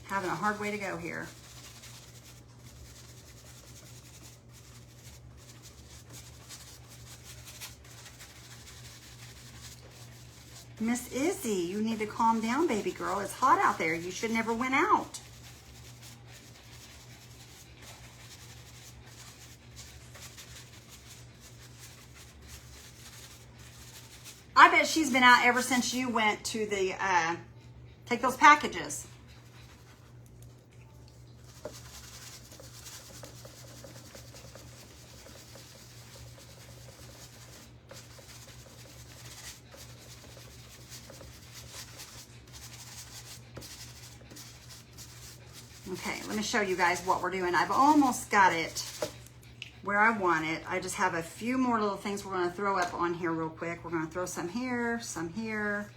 having a hard way to go here. Miss Izzy, you need to calm down, baby girl. It's hot out there. You should never went out. I bet she's been out ever since you went to the, take those packages. Okay, let me show you guys what we're doing. I've almost got it where I want it. I just have a few more little things we're going to throw up on here real quick. We're going to throw some here, some here.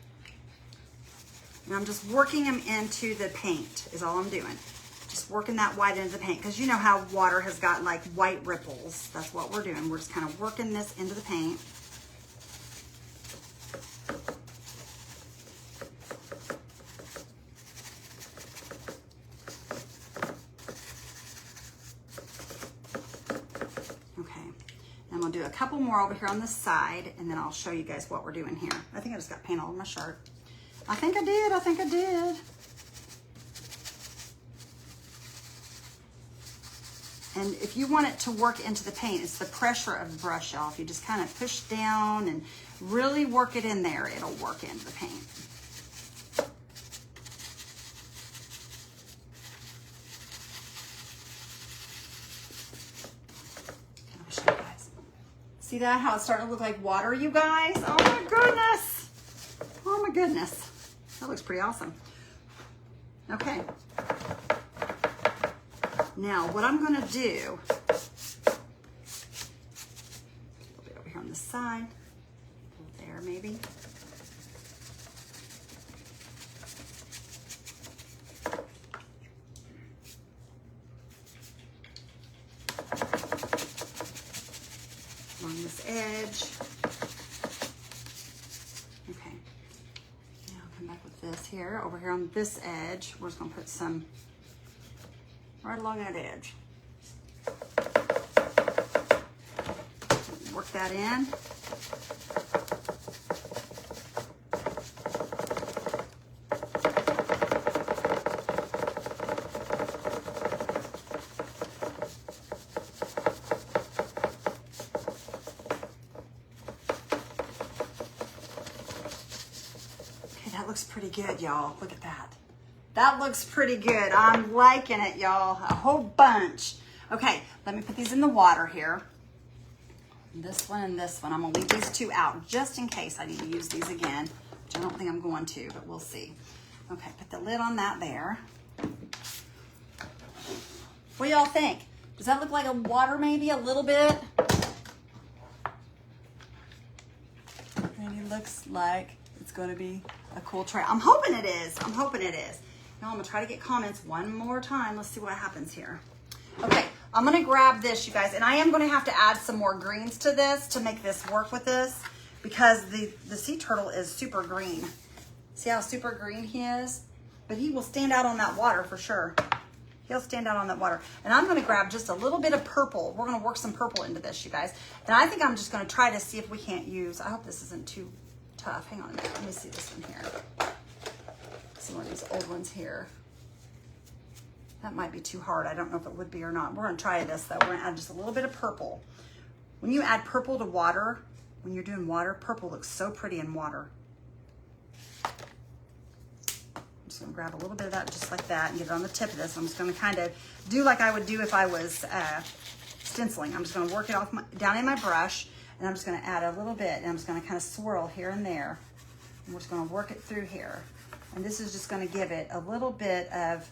And I'm just working them into the paint is all I'm doing. Just working that white into the paint because you know how water has got like white ripples. That's what we're doing. We're just kind of working this into the paint. Do a couple more over here on this side and then I'll show you guys what we're doing here. I think I just got paint all over my shirt. I think I did. And if you want it to work into the paint, it's the pressure of the brush, y'all. If you just kind of push down and really work it in there, it'll work into the paint. See that? How it's starting to look like water, you guys? Oh my goodness. Oh my goodness. That looks pretty awesome. Okay. Now, what I'm going to do, a little bit over here on this side, there maybe. Along this edge. Okay. Now I'll come back with this here. Over here on this edge, we're just going to put some right along that edge. Work that in. Pretty good, y'all. Look at that. That looks pretty good. I'm liking it, y'all. A whole bunch. Okay, let me put these in the water here. This one and this one. I'm going to leave these two out just in case I need to use these again, which I don't think I'm going to, but we'll see. Okay, put the lid on that there. What do y'all think? Does that look like a water maybe a little bit? Maybe looks like it's going to be a cool try. I'm hoping it is. I'm hoping it is. Now I'm going to try to get comments one more time. Let's see what happens here. Okay, I'm going to grab this, you guys, and I am going to have to add some more greens to this to make this work with this, because the sea turtle is super green. See how super green he is? But he will stand out on that water for sure. He'll stand out on that water. And I'm going to grab just a little bit of purple. We're going to work some purple into this, you guys. And I think I'm just going to try to see if we can't use, I hope this isn't too tough. Hang on a minute. Let me see this one here. See one of these old ones here. That might be too hard. I don't know if it would be or not. We're going to try this, though. We're going to add just a little bit of purple. When you add purple to water, when you're doing water, purple looks so pretty in water. I'm just going to grab a little bit of that just like that and get it on the tip of this. I'm just going to kind of do like I would do if I was stenciling. I'm just going to work it off down in my brush, and I'm just going to add a little bit, and I'm just going to kind of swirl here and there. And we're just going to work it through here. And this is just going to give it a little bit of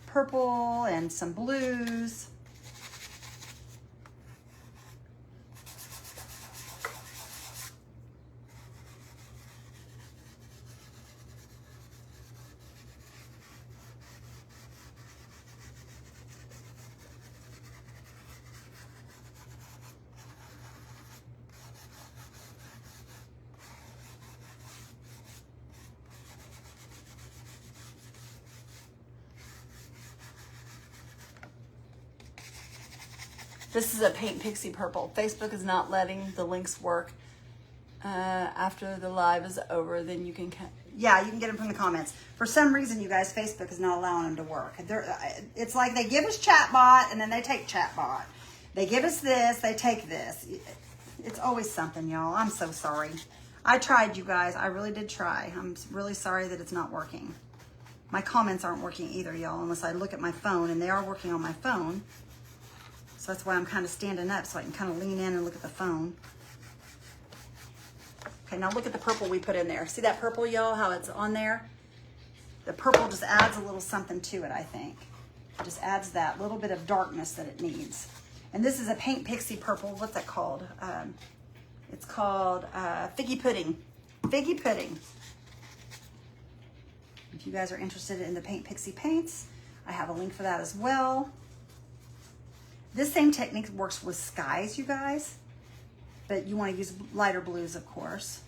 purple and some blues. This is a Paint Pixie Purple. Facebook is not letting the links work. After the live is over, then you can... Yeah, you can get them from the comments. For some reason, you guys, Facebook is not allowing them to work. It's like they give us chatbot, and then they take chatbot. They give us this, they take this. It's always something, y'all. I'm so sorry. I tried, you guys. I really did try. I'm really sorry that it's not working. My comments aren't working either, y'all, unless I look at my phone, and they are working on my phone. So that's why I'm kind of standing up so I can kind of lean in and look at the phone. Okay, now look at the purple we put in there. See that purple, y'all, how it's on there? The purple just adds a little something to it, I think. It just adds that little bit of darkness that it needs. And this is a Paint Pixie Purple. What's that called? It's called Figgy Pudding. Figgy Pudding. If you guys are interested in the Paint Pixie paints, I have a link for that as well. This same technique works with skies, you guys, but you want to use lighter blues, of course.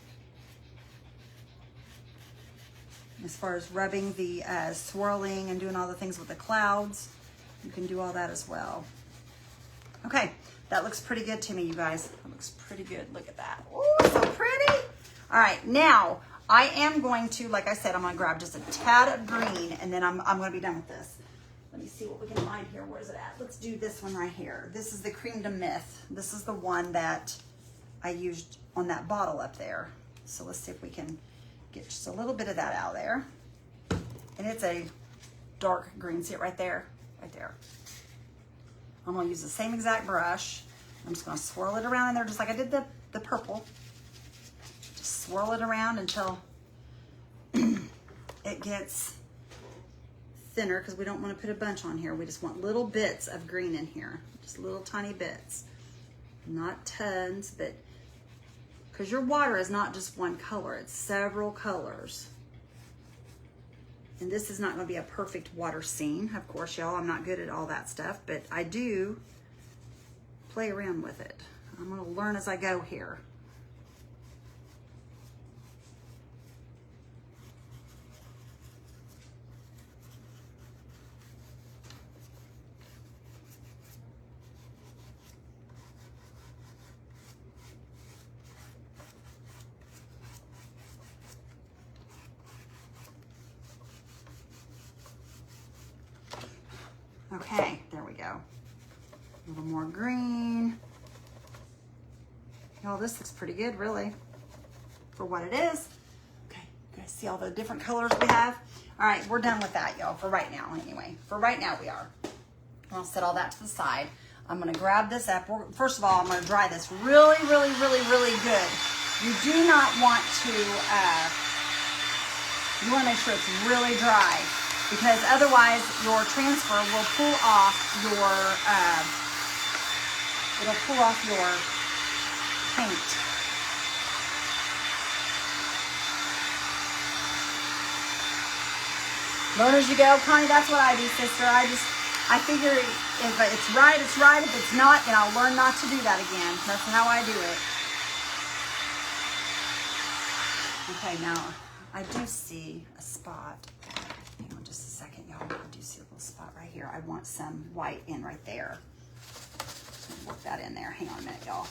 As far as rubbing the swirling and doing all the things with the clouds, you can do all that as well. Okay, that looks pretty good to me, you guys. That looks pretty good. Look at that. Ooh, so pretty. All right, now I am going to, like I said, I'm going to grab just a tad of green, and then I'm going to be done with this. Let me see what we can find here. Where is it at? Let's do this one right here. This is the Cream de Myth. This is the one that I used on that bottle up there. So let's see if we can get just a little bit of that out there. And it's a dark green. See it right there? Right there. I'm going to use the same exact brush. I'm just going to swirl it around in there just like I did the purple. Just swirl it around until it gets thinner, because we don't want to put a bunch on here. We just want little bits of green in here, just little tiny bits, not tons, but because your water is not just one color, it's several colors. And this is not going to be a perfect water scene, of course, y'all. I'm not good at all that stuff, but I do play around with it. I'm going to learn as I go here. Okay, there we go. A little more green. Y'all, this looks pretty good, really, for what it is. Okay, you guys see all the different colors we have? All right, we're done with that, y'all, for right now, anyway. For right now, we are. I'll set all that to the side. I'm gonna grab this up. First of all, I'm gonna dry this really, really, really, really good. You do not want to, you wanna make sure it's really dry, because otherwise your transfer will pull off your, it'll pull off your paint. Learn as you go, Connie. That's what I do, sister. I figure if it's right, it's right. If it's not, then I'll learn not to do that again. That's how I do it. Okay, now I do see a spot. Hang on just a second, y'all. I do see a little spot right here. I want some white in right there. Work that in there. Hang on a minute, y'all.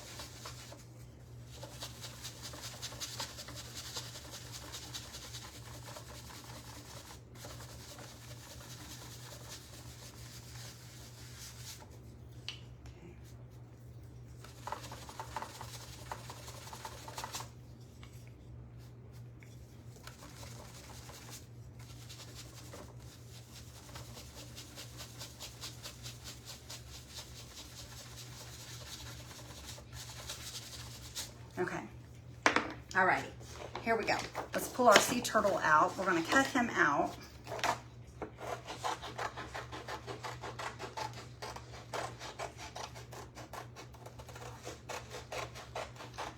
Okay. All righty. Here we go. Let's pull our sea turtle out. We're going to cut him out.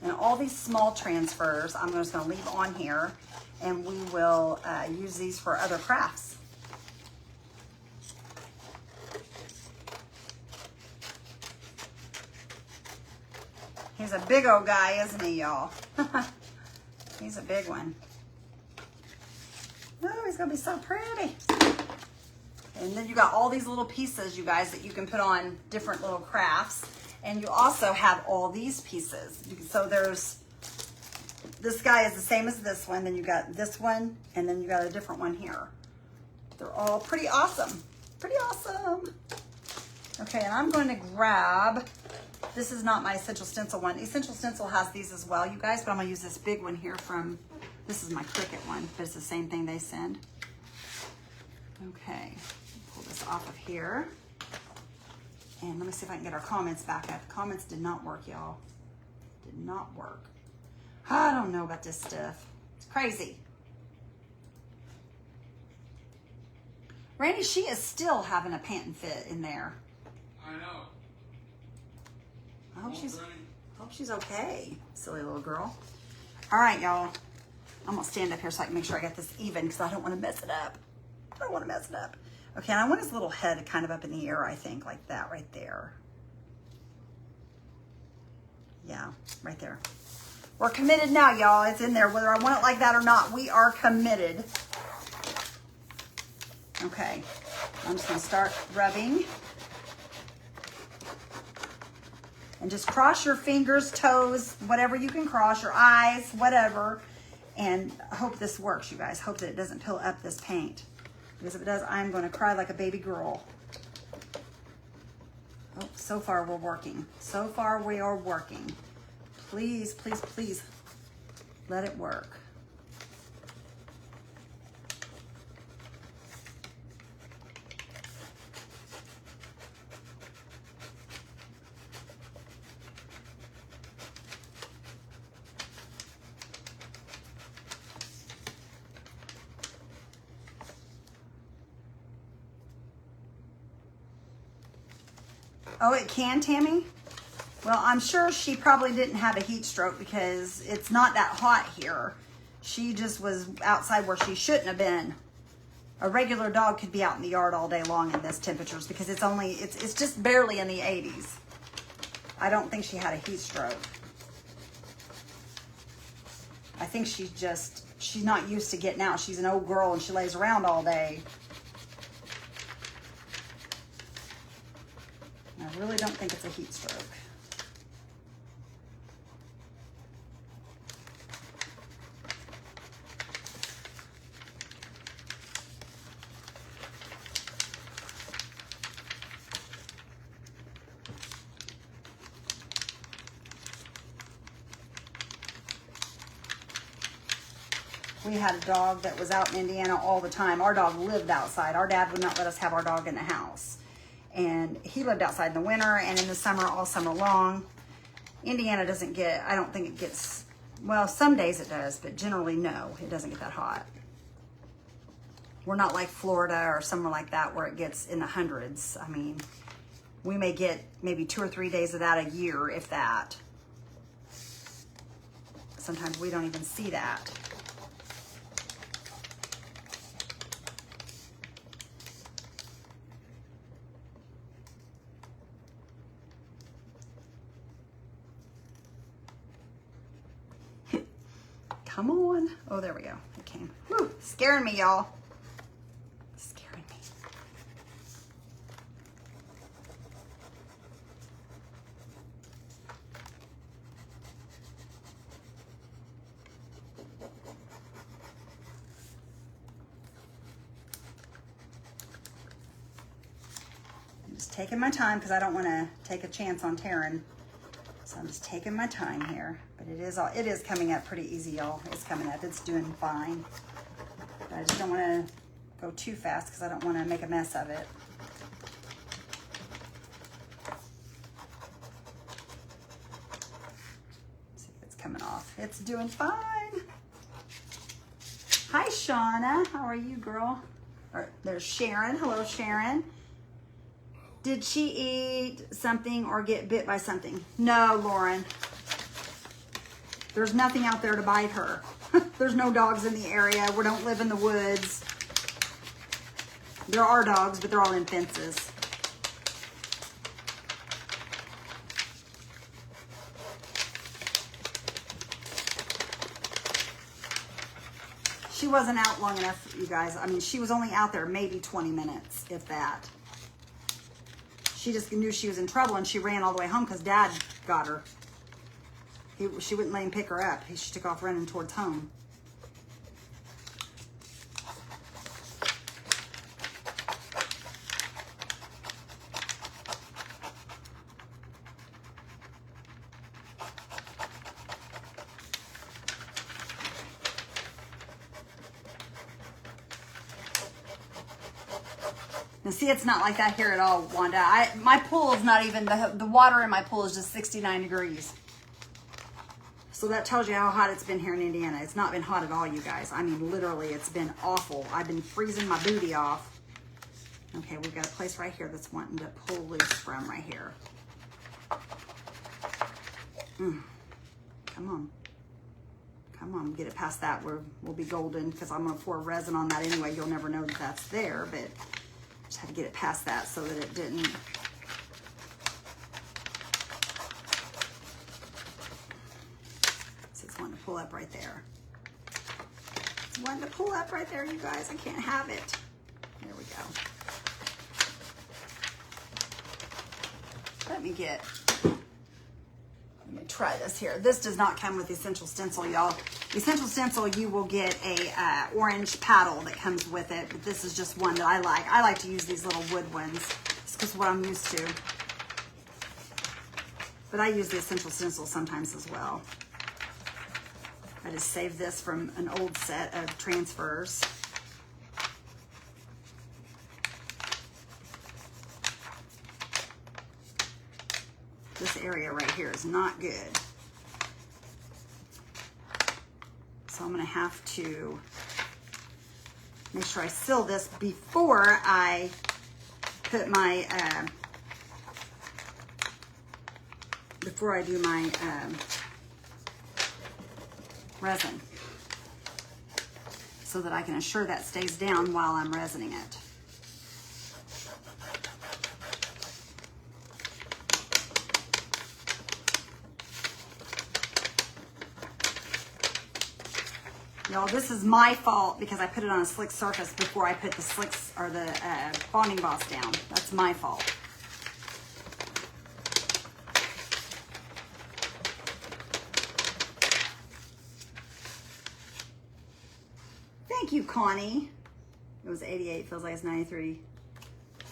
And all these small transfers, I'm just going to leave on here, and we will use these for other crafts. He's a big old guy, isn't he, y'all? He's a big one. Oh, he's gonna be so pretty. And then you got all these little pieces, you guys, that you can put on different little crafts. And you also have all these pieces. So there's, this guy is the same as this one. Then you got this one, and then you got a different one here. They're all pretty awesome. Pretty awesome. Okay, and I'm going to grab, this is not my Essential Stencil one. Essential Stencil has these as well, you guys, but I'm gonna use this big one here from, this is my Cricut one, but it's the same thing they send. Okay, pull this off of here. And let me see if I can get our comments back up. Comments did not work, y'all. Did not work. I don't know about this stuff. It's crazy. Randy, she is still having a pant and fit in there. I know. I hope she's okay, silly little girl. All right, y'all. I'm gonna stand up here so I can make sure I get this even because I don't want to mess it up. I don't want to mess it up. Okay, and I want his little head kind of up in the air, I think, like that right there. Yeah, right there. We're committed now, y'all. It's in there. Whether I want it like that or not, we are committed. Okay, I'm just gonna start rubbing. And just cross your fingers, toes, whatever you can cross, your eyes, whatever. And I hope this works, you guys. Hope that it doesn't pill up this paint. Because if it does, I'm going to cry like a baby girl. Oh, so far we're working. So far we are working. Please, please, please let it work. Oh, it can, Tammy? Well, I'm sure she probably didn't have a heat stroke because it's not that hot here. She just was outside where she shouldn't have been. A regular dog could be out in the yard all day long in this temperatures because it's just barely in the 80s. I don't think she had a heat stroke. I think she's not used to getting out. She's an old girl and she lays around all day. I really don't think it's a heat stroke. We had a dog that was out in Indiana all the time. Our dog lived outside. Our dad would not let us have our dog in the house. And he lived outside in the winter and in the summer, all summer long. Indiana doesn't get, I don't think it gets, well, some days it does, but generally no, it doesn't get that hot. We're not like Florida or somewhere like that where it gets in the hundreds. I mean, we may get maybe 2 or 3 days of that a year, if that. Sometimes we don't even see that. Come on. Oh, there we go. It came. Woo, scaring me, y'all. Scaring me. I'm just taking my time because I don't want to take a chance on tearing. So I'm just taking my time here, but it is coming up pretty easy, y'all. It's coming up, it's doing fine. But I just don't want to go too fast because I don't want to make a mess of it. See, it's coming off. It's doing fine. Hi, Shauna. How are you, girl? There's Sharon. Hello, Sharon. Did she eat something or get bit by something? No, Lauren. There's nothing out there to bite her. There's no dogs in the area. We don't live in the woods. There are dogs, but they're all in fences. She wasn't out long enough, you guys. I mean, she was only out there maybe 20 minutes, if that. She just knew she was in trouble and she ran all the way home because Dad got her. She wouldn't let him pick her up. She took off running towards home. Now see, it's not like that here at all, Wanda. My pool is not even, the water in my pool is just 69 degrees. So that tells you how hot it's been here in Indiana. It's not been hot at all, you guys. I mean, literally, it's been awful. I've been freezing my booty off. Okay, we've got a place right here that's wanting to pull loose from right here. Come on. Come on, get it past that. We'll be golden because I'm going to pour resin on that anyway. You'll never know that that's there, but just had to get it past that so that it didn't. So it's wanting to pull up right there. It's wanting to pull up right there, you guys. I can't have it. There we go. Let me try this here. This does not come with Essential Stencil, y'all. Essential Stencil, you will get a orange paddle that comes with it, but this is just one that I like. I like to use these little wood ones. It's because what I'm used to. But I use the Essential Stencil sometimes as well. I just saved this from an old set of transfers. This area right here is not good. So I'm gonna have to make sure I seal this before I put my, before I do my resin, so that I can assure that stays down while I'm resining it. Y'all, this is my fault because I put it on a slick surface before I put the slicks or the bonding boss down. That's my fault. Thank you, Connie. It was 88, feels like it's 93.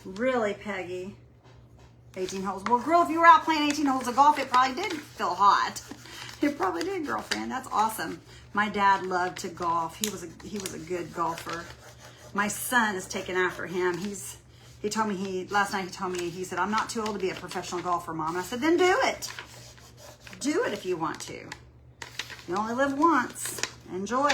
Really, Peggy? 18 holes. Well, girl, if you were out playing 18 holes of golf, it probably did feel hot. It probably did, girlfriend. That's awesome. My dad loved to golf. He was a good golfer. My son is taken after him. He told me last night he said, I'm not too old to be a professional golfer, Mom. I said, then do it. Do it if you want to. You only live once. Enjoy.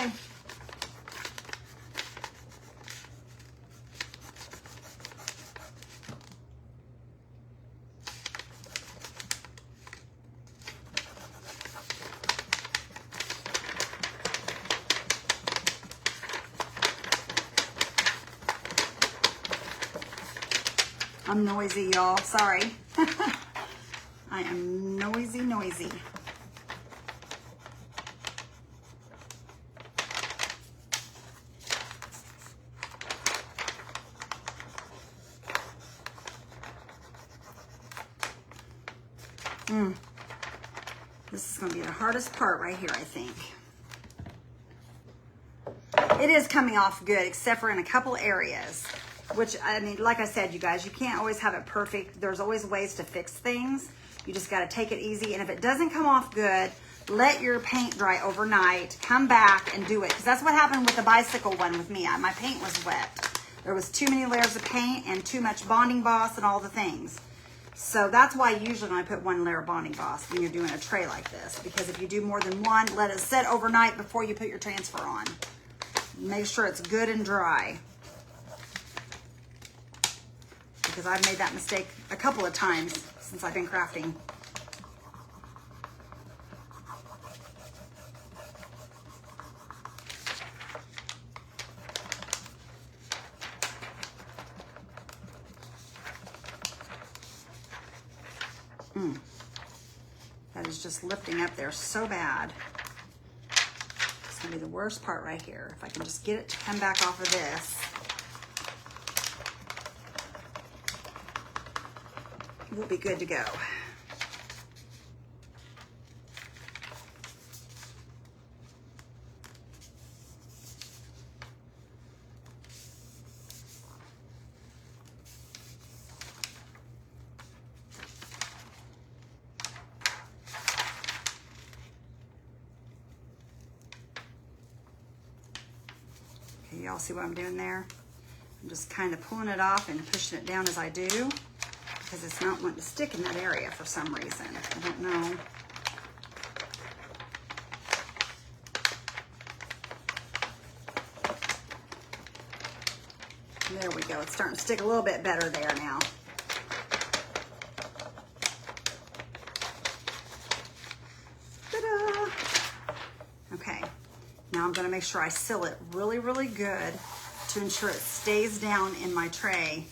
I'm noisy, y'all. Sorry. I am noisy. This is going to be the hardest part right here, I think. It is coming off good, except for in a couple areas. Which, I mean, like I said, you guys, you can't always have it perfect. There's always ways to fix things. You just got to take it easy. And if it doesn't come off good, let your paint dry overnight. Come back and do it. Because that's what happened with the bicycle one with me. My paint was wet. There was too many layers of paint and too much bonding boss and all the things. So that's why usually when I put one layer of bonding boss when you're doing a tray like this. Because if you do more than one, let it sit overnight before you put your transfer on. Make sure it's good and dry. Because I've made that mistake a couple of times since I've been crafting. That is just lifting up there so bad. It's gonna be the worst part right here. If I can just get it to come back off of this. We'll be good to go. Okay, y'all see what I'm doing there? I'm just kind of pulling it off and pushing it down as I do, because it's not wanting to stick in that area for some reason. I don't know. There we go. It's starting to stick a little bit better there now. Ta-da! Okay. Now I'm going to make sure I seal it really, really good to ensure it stays down in my tray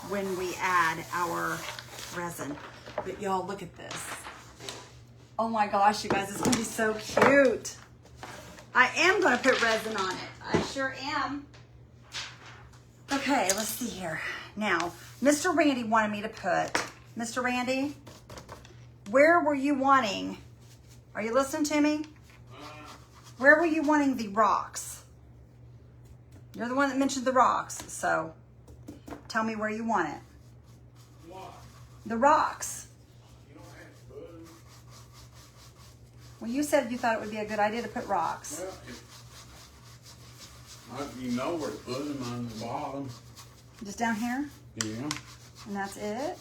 when we add our resin. But y'all, look at this. Oh my gosh, you guys, it's gonna be so cute. I am gonna put resin on it. I sure am. Okay, let's see here. Now, Mr. Randy wanted me to put, Mr. Randy, where were you wanting, are you listening to me? Where were you wanting the rocks? You're the one that mentioned the rocks, so tell me where you want it. What? The rocks. You don't have to put them. Well, you said you thought it would be a good idea to put rocks. Well, you know where to put them on the bottom. Just down here? Yeah. And that's it?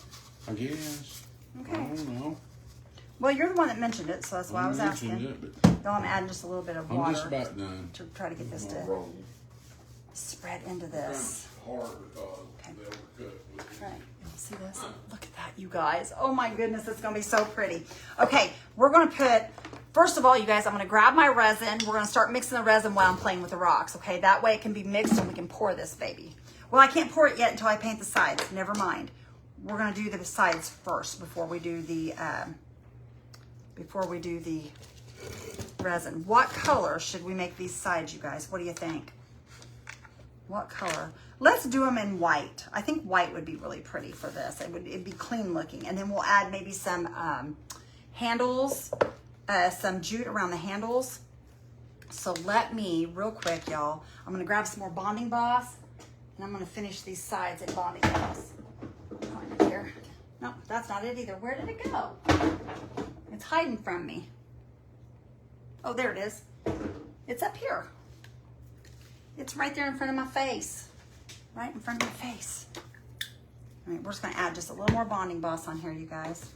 I guess. Okay. I don't know. Well, you're the one that mentioned it, so that's why I was asking. It, but Though I'm adding just a little bit of I'm water just about done. to try to get this to Roll. spread into this. Hard because they'll cut with it. Right. Y'all see this? Look at that, you guys. Oh my goodness, it's gonna be so pretty. Okay, we're gonna put, first of all, you guys, I'm gonna grab my resin. We're gonna start mixing the resin while I'm playing with the rocks, okay? That way it can be mixed and we can pour this baby. Well, I can't pour it yet until I paint the sides. Never mind. We're gonna do the sides first before we do the resin. What color should we make these sides, you guys? What do you think? What color? Let's do them in white. I think white would be really pretty for this. It'd be clean looking. And then we'll add maybe some handles, some jute around the handles. So let me, real quick, y'all, I'm gonna grab some more bonding boss and I'm gonna finish these sides in bonding boss. Find it here. No, that's not it either. Where did it go? It's hiding from me. Oh, there it is. It's up here. It's right there in front of my face. Right in front of my face. All right, we're just gonna add just a little more bonding boss on here, you guys.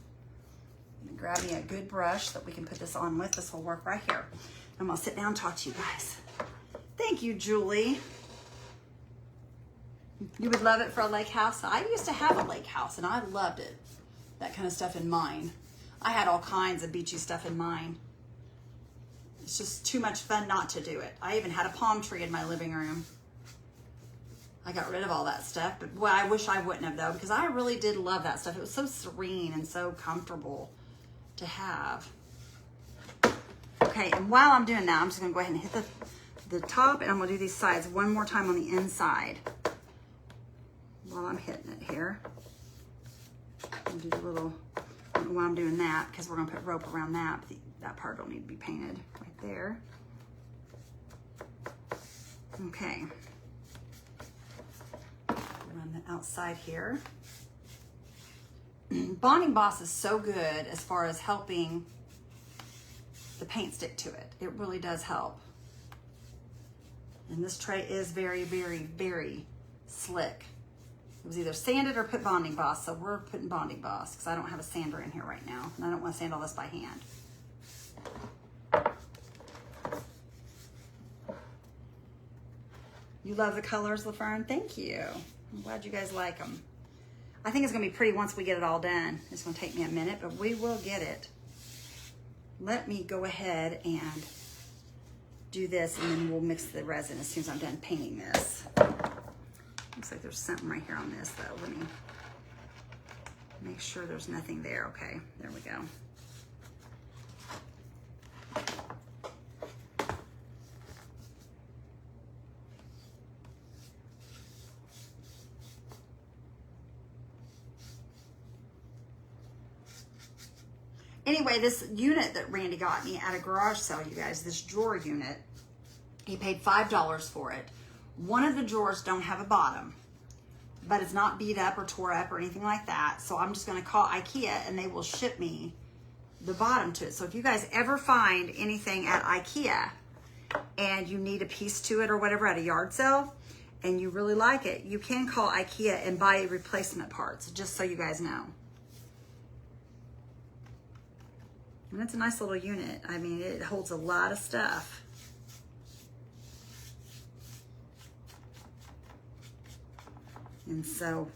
Grab me a good brush that we can put this on with. This will work right here. I'm gonna sit down and talk to you guys. Thank you, Julie. You would love it for a lake house. I used to have a lake house and I loved it. That kind of stuff in mine. I had all kinds of beachy stuff in mine. It's just too much fun not to do it. I even had a palm tree in my living room. I got rid of all that stuff, but boy, I wish I wouldn't have though, because I really did love that stuff. It was so serene and so comfortable to have. Okay, and while I'm doing that, I'm just gonna go ahead and hit the top, and I'm gonna do these sides one more time on the inside. While I'm hitting it here. I'm gonna do the little, in while I'm doing that, because we're gonna put rope around that, but that part don't need to be painted right there. Okay. Run the outside here. Bonding Boss is so good as far as helping the paint stick to it. It really does help. And this tray is very, very, very slick. It was either sanded or put Bonding Boss, so we're putting Bonding Boss because I don't have a sander in here right now, and I don't want to sand all this by hand. You love the colors, LaFern? Thank you. I'm glad you guys like them. I think it's going to be pretty once we get it all done. It's going to take me a minute, but we will get it. Let me go ahead and do this, and then we'll mix the resin as soon as I'm done painting this. Looks like there's something right here on this, though. Let me make sure there's nothing there. Okay, there we go. Anyway, this unit that Randy got me at a garage sale, you guys, this drawer unit, he paid $5 for it. One of the drawers don't have a bottom, but it's not beat up or tore up or anything like that. So I'm just going to call IKEA and they will ship me the bottom to it. So if you guys ever find anything at IKEA and you need a piece to it or whatever at a yard sale and you really like it, you can call IKEA and buy replacement parts, just so you guys know. And it's a nice little unit. I mean, it holds a lot of stuff. And so,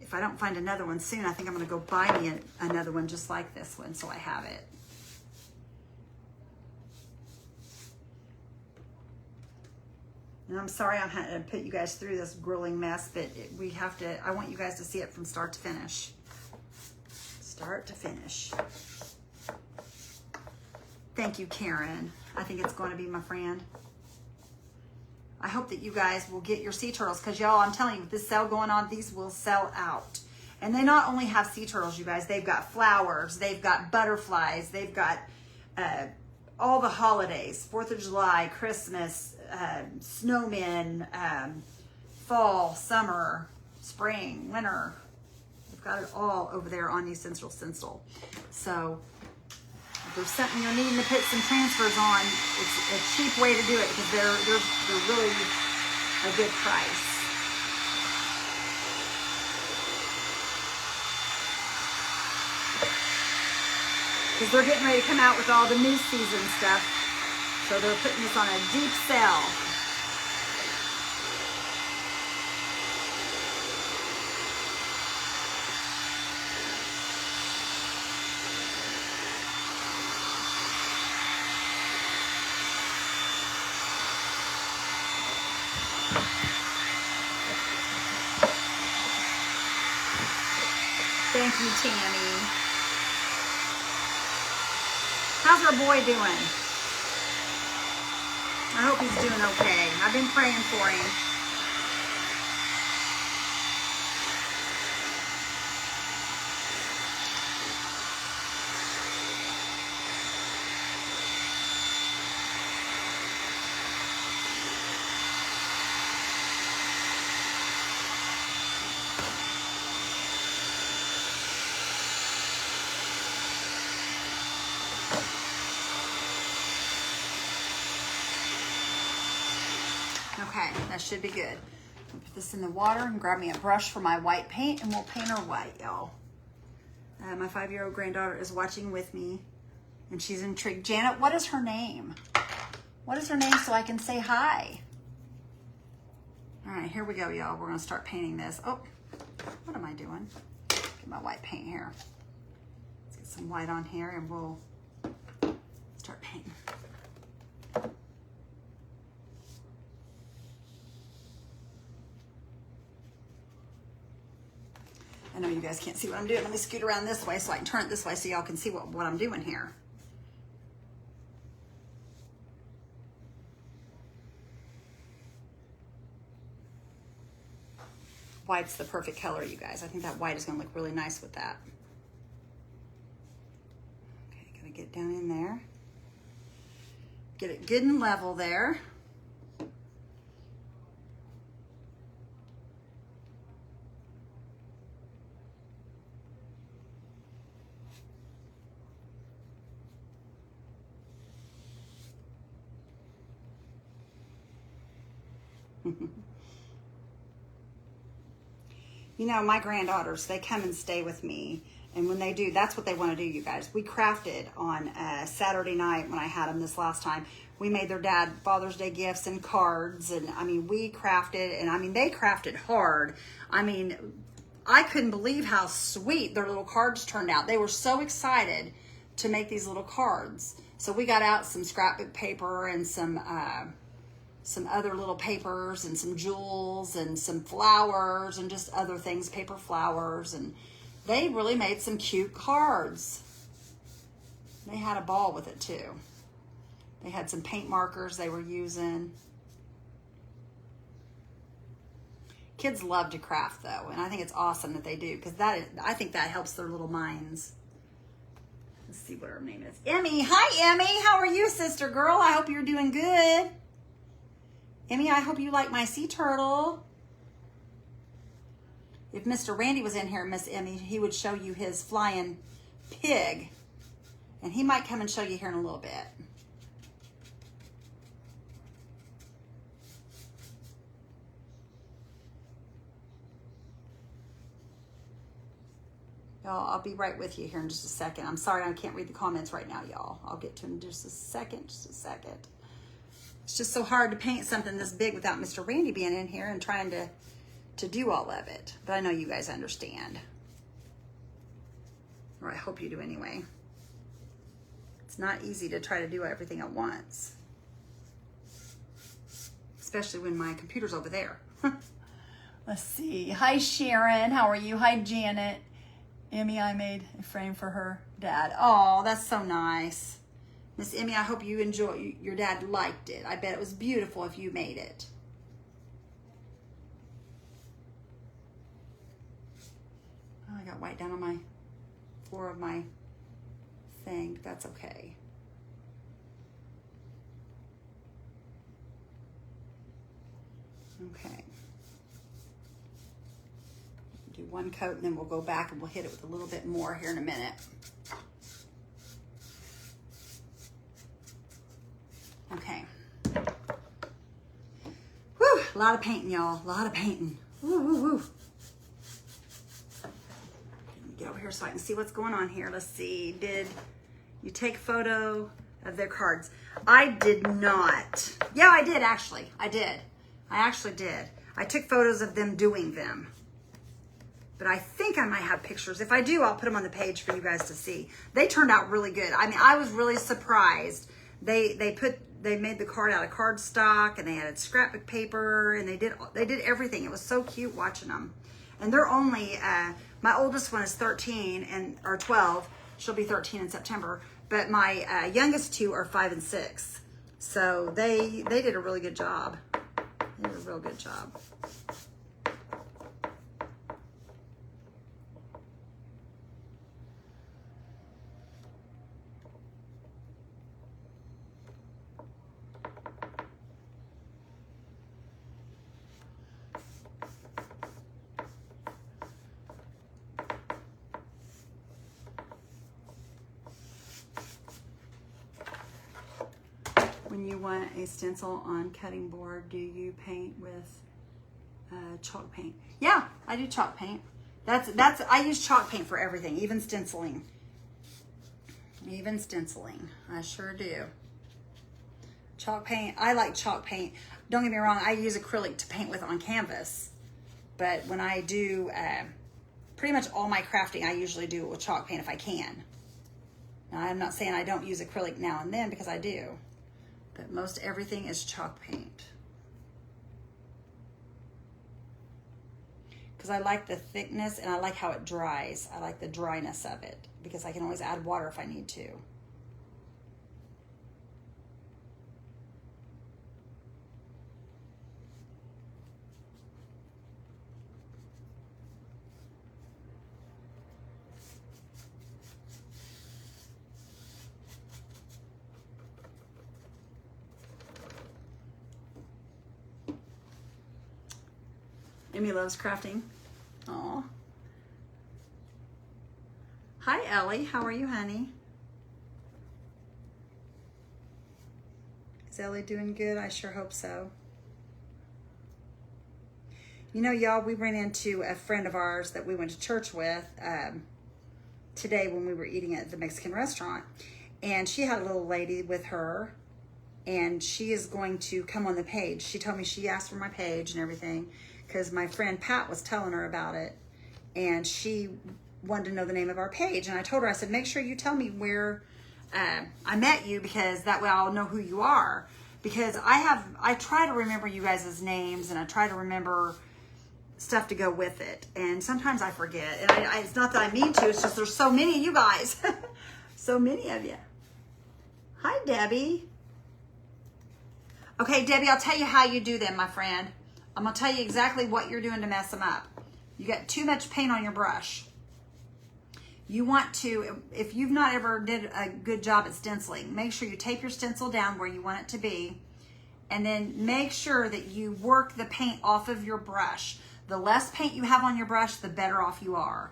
if I don't find another one soon, I think I'm gonna go buy me another one just like this one so I have it. And I'm sorry I'm having to put you guys through this grueling mess, but we have to, I want you guys to see it from start to finish. Start to finish. Thank you, Karen. I think it's going to be my friend. I hope that you guys will get your sea turtles because, y'all, I'm telling you, with this sale going on, these will sell out. And they not only have sea turtles, you guys, they've got flowers, they've got butterflies, they've got all the holidays, 4th of July, Christmas, snowmen, fall, summer, spring, winter. They've got it all over there on these stencil. So if there's something you're needing to put some transfers on, it's a cheap way to do it because they're really a good price. Because they're getting ready to come out with all the new season stuff. So they're putting this on a deep sale. Thank you, Tammy. How's our boy doing? I hope he's doing okay. I've been praying for him. Okay, that should be good. I'll put this in the water and grab me a brush for my white paint and we'll paint her white, y'all. My 5-year-old granddaughter is watching with me and she's intrigued. Janet, what is her name? What is her name so I can say hi? All right, here we go, y'all. We're gonna start painting this. Oh, what am I doing? Get my white paint here. Let's get some white on here and we'll start painting. I know you guys can't see what I'm doing. Let me scoot around this way so I can turn it this way so y'all can see what I'm doing here. White's the perfect color, you guys. I think that white is going to look really nice with that. get down in there. Get it good and level there. You know, my granddaughters, they come and stay with me. And when they do, that's what they want to do, you guys. We crafted on Saturday night when I had them this last time. We made their dad Father's Day gifts and cards. And, I mean, we crafted. And, I mean, they crafted hard. I mean, I couldn't believe how sweet their little cards turned out. They were so excited to make these little cards. So we got out some scrapbook paper and some other little papers and some jewels and some flowers and just other things, paper flowers. And they really made some cute cards. They had a ball with it too. They had some paint markers they were using. Kids love to craft though, and I think it's awesome that they do, because I think that helps their little minds. Let's see what her name is. Emmy. Hi, Emmy. How are you, sister girl? I hope you're doing good. Emmy, I hope you like my sea turtle. If Mr. Randy was in here, Miss Emmy, he would show you his flying pig. And he might come and show you here in a little bit. Y'all, I'll be right with you here in just a second. I'm sorry I can't read the comments right now, y'all. I'll get to them in just a second, It's just so hard to paint something this big without Mr. Randy being in here and trying to do all of it. But I know you guys understand. Or I hope you do anyway. It's not easy to try to do everything at once. Especially when my computer's over there. Let's see. Hi, Sharon. How are you? Hi, Janet. Emmy, I made a frame for her dad. Oh, that's so nice. Miss Emmy, I hope you enjoy. Your dad liked it. I bet it was beautiful if you made it. Oh, I got white down on my floor of my thing, but that's okay. Okay. Do one coat and then we'll go back and we'll hit it with a little bit more here in a minute. Okay. Whew, a lot of painting, y'all. A lot of painting. Woo, woo, woo. Get over here so I can see what's going on here. Let's see. Did you take a photo of their cards? I did not. Yeah, I did actually. I actually did. I took photos of them doing them. But I think I might have pictures. If I do, I'll put them on the page for you guys to see. They turned out really good. I mean, I was really surprised. They made the card out of cardstock, and they added scrapbook paper, and they did everything. It was so cute watching them. And they're only my oldest one is 13 or 12. She'll be 13 in September. But my youngest two are 5 and 6. So they did a really good job. They did a real good job. When you want a stencil on cutting board, do you paint with chalk paint? Yeah, I do chalk paint. I use chalk paint for everything, even stenciling. I sure do. Chalk paint, I like chalk paint. Don't get me wrong, I use acrylic to paint with on canvas. But when I do pretty much all my crafting, I usually do it with chalk paint if I can. Now, I'm not saying I don't use acrylic now and then, because I do. But most everything is chalk paint. Because I like the thickness and I like how it dries. I like the dryness of it because I can always add water if I need to. Amy loves crafting. Aw. Hi, Ellie. How are you, honey? Is Ellie doing good? I sure hope so. You know, y'all, we ran into a friend of ours that we went to church with today when we were eating at the Mexican restaurant. And she had a little lady with her, and she is going to come on the page. She told me she asked for my page and everything because my friend Pat was telling her about it, and she wanted to know the name of our page. And I told her, I said, make sure you tell me where I met you, because that way I'll know who you are. Because I try to remember you guys' names, and I try to remember stuff to go with it. And sometimes I forget. And it's not that I mean to, it's just there's so many of you guys. So many of you. Hi, Debbie. Okay, Debbie, I'll tell you how you do them, my friend. I'm going to tell you exactly what you're doing to mess them up. You got too much paint on your brush. You want to, if you've not ever did a good job at stenciling, make sure you tape your stencil down where you want it to be, and then make sure that you work the paint off of your brush. The less paint you have on your brush, the better off you are.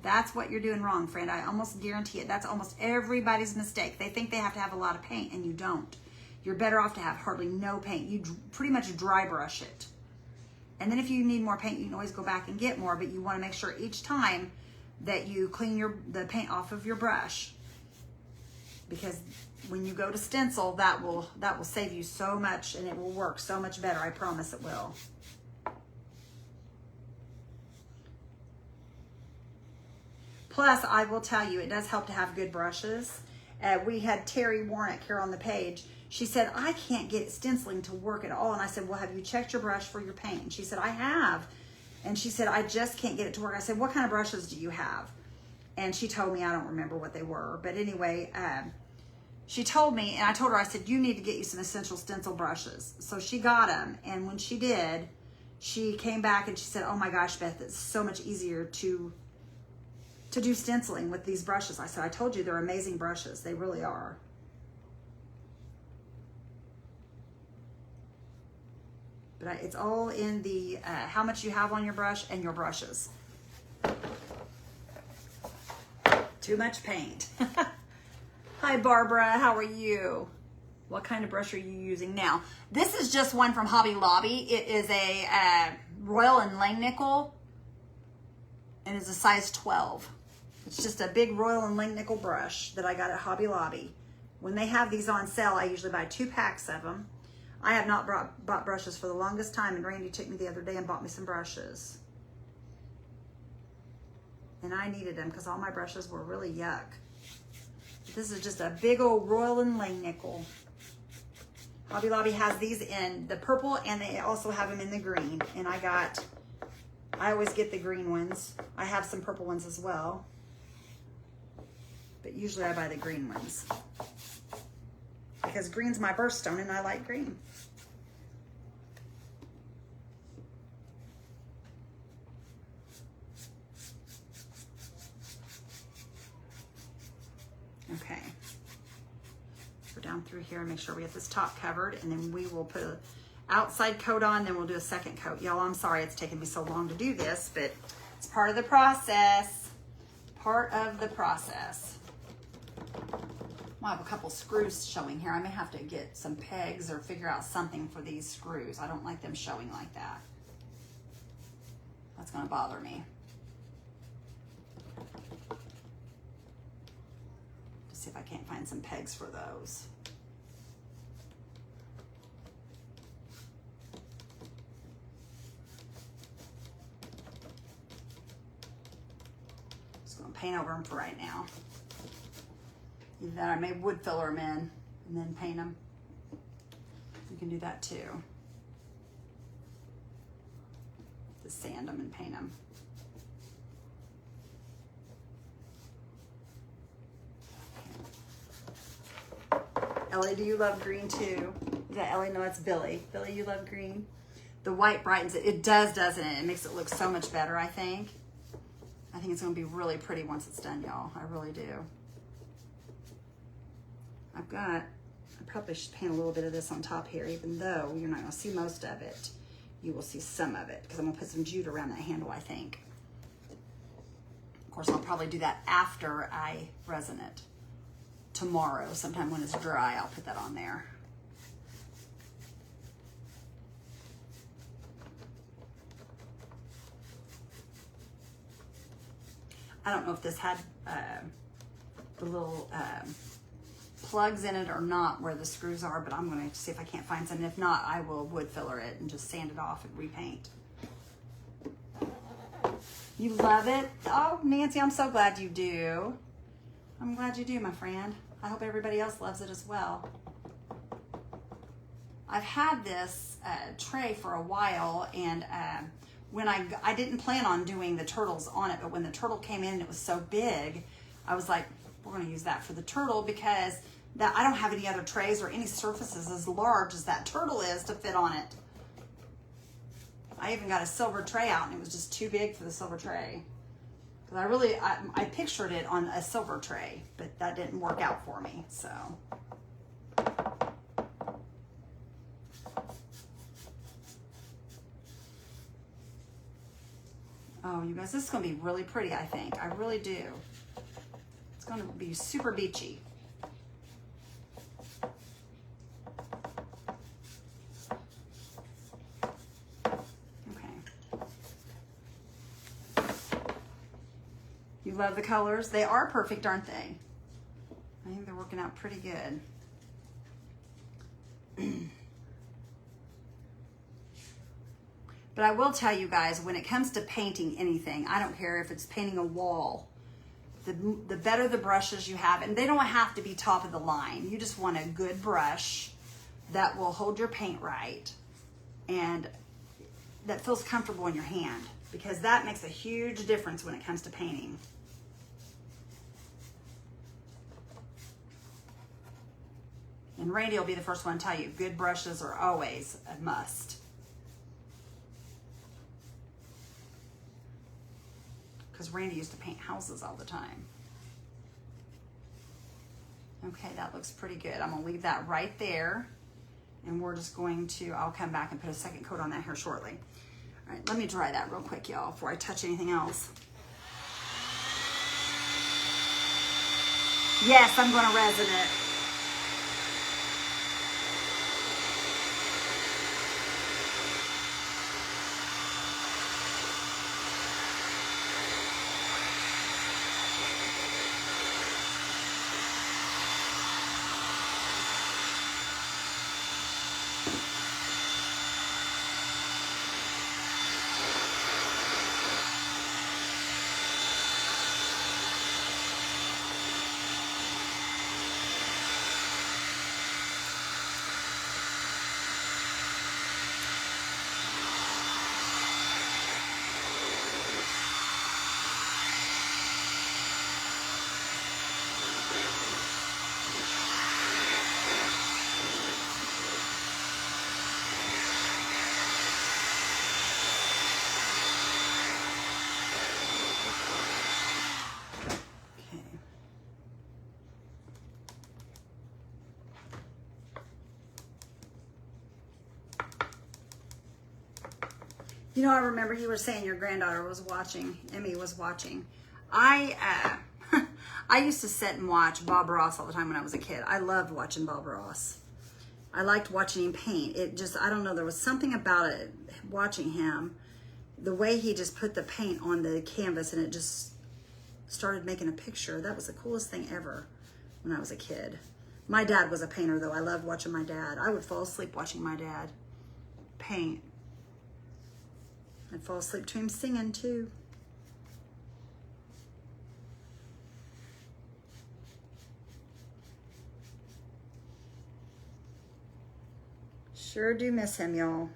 That's what you're doing wrong, friend. I almost guarantee it. That's almost everybody's mistake. They think they have to have a lot of paint, and you don't. You're better off to have hardly no paint. You pretty much dry brush it. And then if you need more paint, you can always go back and get more, but you want to make sure each time that you clean the paint off of your brush, because when you go to stencil, that will save you so much, and it will work so much better. I promise it will. Plus, I will tell you, it does help to have good brushes. We had Terry Warnick here on the page. She said, I can't get stenciling to work at all. And I said, well, have you checked your brush for your paint? And she said, I have. And she said, I just can't get it to work. I said, what kind of brushes do you have? And she told me, I don't remember what they were. But anyway, she told me, and I told her, I said, you need to get you some essential stencil brushes. So she got them. And when she did, she came back and she said, oh my gosh, Beth, it's so much easier to do stenciling with these brushes. I said, I told you they're amazing brushes. They really are. But it's all in the how much you have on your brush and your brushes. Too much paint. Hi, Barbara. How are you? What kind of brush are you using now? This is just one from Hobby Lobby. It is a Royal and Langnickel, and it's a size 12. It's just a big Royal and Langnickel brush that I got at Hobby Lobby. When they have these on sale, I usually buy 2 packs of them. I have not bought brushes for the longest time, and Randy took me the other day and bought me some brushes. And I needed them because all my brushes were really yuck. This is just a big old Royal and Langnickel. Hobby Lobby has these in the purple, and they also have them in the green. And I always get the green ones. I have some purple ones as well, but usually I buy the green ones because green's my birthstone and I like green. Okay, go down through here and make sure we get this top covered, and then we will put an outside coat on, then we'll do a second coat. Y'all, I'm sorry it's taken me so long to do this, but it's part of the process. Part of the process. I have a couple screws showing here. I may have to get some pegs or figure out something for these screws. I don't like them showing like that. That's going to bother me. Let's see if I can't find some pegs for those. Just going to paint over them for right now. Either that, I may wood filler them in and then paint them. You can do that too. Just sand them and paint them. Ellie, do you love green too? Is that Ellie? No, it's Billy. Billy, you love green? The white brightens it. It does, doesn't it? It makes it look so much better, I think. I think it's going to be really pretty once it's done, y'all. I really do. I probably should paint a little bit of this on top here, even though you're not going to see most of it. you will see some of it because I'm gonna put some jute around that handle, I think. Of course, I'll probably do that after I resin it. Tomorrow, sometime when it's dry, I'll put that on there. I don't know if this had the little plugs in it or not where the screws are, but I'm going to see if I can't find some. If not, I will wood filler it and just sand it off and repaint. You love it? Oh, Nancy, I'm so glad you do. I'm glad you do, my friend. I hope everybody else loves it as well. I've had this tray for a while, and when I didn't plan on doing the turtles on it, but when the turtle came in and it was so big, I was like, we're going to use that for the turtle because I don't have any other trays or any surfaces as large as that turtle is to fit on it. I even got a silver tray out and it was just too big for the silver tray. Because I pictured it on a silver tray, but that didn't work out for me, so. Oh, you guys, this is going to be really pretty, I think. I really do. It's going to be super beachy. Okay. You love the colors? They are perfect, aren't they? I think they're working out pretty good. But I will tell you guys, when it comes to painting anything, I don't care if it's painting a wall, the better the brushes you have, and they don't have to be top of the line. You just want a good brush that will hold your paint right and that feels comfortable in your hand, because that makes a huge difference when it comes to painting. And Randy will be the first one to tell you, good brushes are always a must. Because Randy used to paint houses all the time. Okay, that looks pretty good. I'm gonna leave that right there. And we're just going to, I'll come back and put a second coat on that here shortly. All right, let me dry that real quick, y'all, before I touch anything else. Yes, I'm gonna resin it. You know, I remember you were saying your granddaughter was watching, Emmy was watching. I used to sit and watch Bob Ross all the time when I was a kid. I loved watching Bob Ross. I liked watching him paint. It just, I don't know, there was something about it, watching him, the way he just put the paint on the canvas and it just started making a picture. That was the coolest thing ever when I was a kid. My dad was a painter though. I loved watching my dad. I would fall asleep watching my dad paint. I'd fall asleep to him singing too. Sure do miss him, y'all.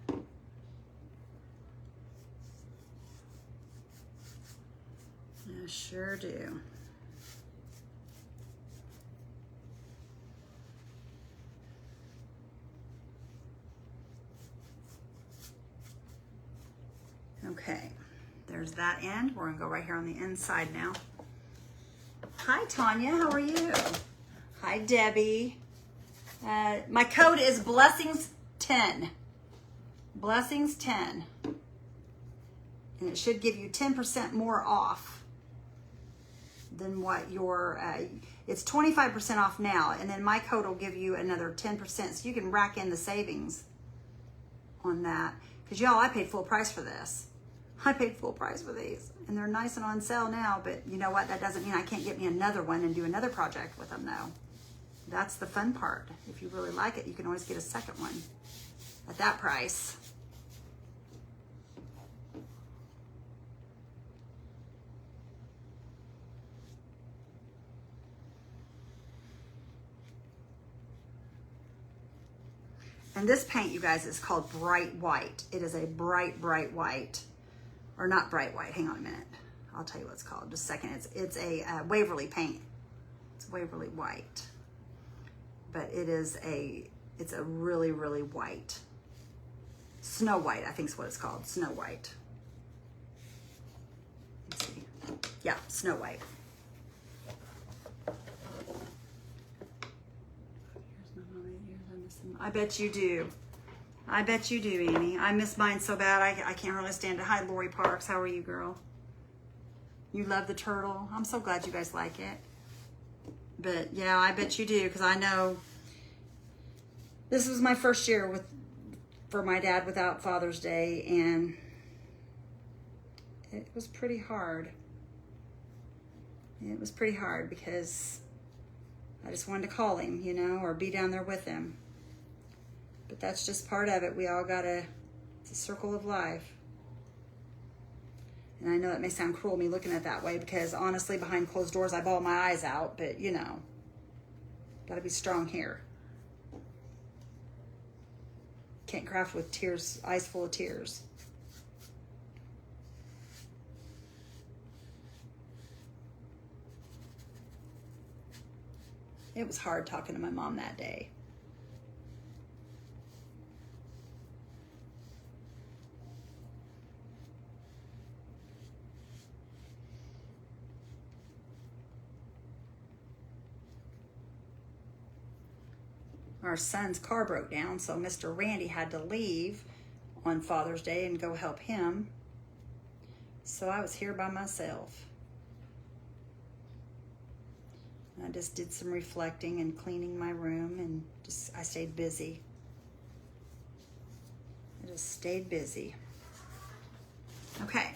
I sure do. Okay, there's that end. We're gonna go right here on the inside now. Hi, Tanya, how are you? Hi, Debbie. My code is Blessings 10. Blessings 10. And it should give you 10% more off than what your, it's 25% off now. And then my code will give you another 10%. So you can rack in the savings on that. Because y'all, I paid full price for this. I paid full price for these. And they're nice and on sale now. But you know what? That doesn't mean I can't get me another one and do another project with them though. That's the fun part. If you really like it, you can always get a second one at that price. And this paint, you guys, is called Bright White. It is a bright, bright white. Or not bright white. Hang on a minute. I'll tell you what it's called. Just a second. It's a Waverly paint. It's Waverly White. But it's a really, really white. Snow White, I think is what it's called. Snow White. Let's see. Yeah, Snow White. I bet you do. I bet you do, Annie. I miss mine so bad. I can't really stand it. Hi, Lori Parks. How are you, girl? You love the turtle. I'm so glad you guys like it. But yeah, I bet you do, because I know this was my first year for my dad without Father's Day, and it was pretty hard. It was pretty hard because I just wanted to call him, you know, or be down there with him. But that's just part of it. We all it's a circle of life. And I know it may sound cruel me looking at it that way, because honestly, behind closed doors, I bawl my eyes out, but you know, gotta be strong here. Can't craft with tears, eyes full of tears. It was hard talking to my mom that day. Our son's car broke down, so Mr. Randy had to leave on Father's Day and go help him. So I was here by myself. I just did some reflecting and cleaning my room, and I stayed busy. I just stayed busy. Okay.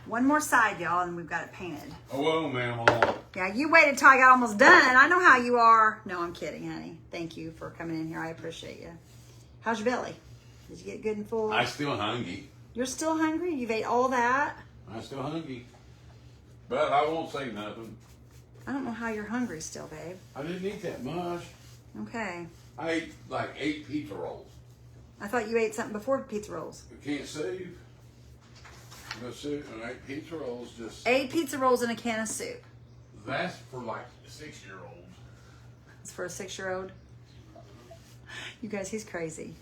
One more side, y'all, and we've got it painted. Hello, ma'am. Yeah, you waited till I got almost done. I know how you are. No, I'm kidding, honey. Thank you for coming in here. I appreciate you. How's your belly? Did you get good and full? I still hungry. You're still hungry? You've ate all that? I still hungry. But I won't say nothing. I don't know how you're hungry still, babe. I didn't eat that much. Okay. I ate like 8 pizza rolls. I thought you ate something before pizza rolls. You can't save. That's it. And 8 pizza rolls just... 8 pizza rolls and a can of soup. That's for like a 6-year-old. It's for a 6-year-old? You guys, he's crazy.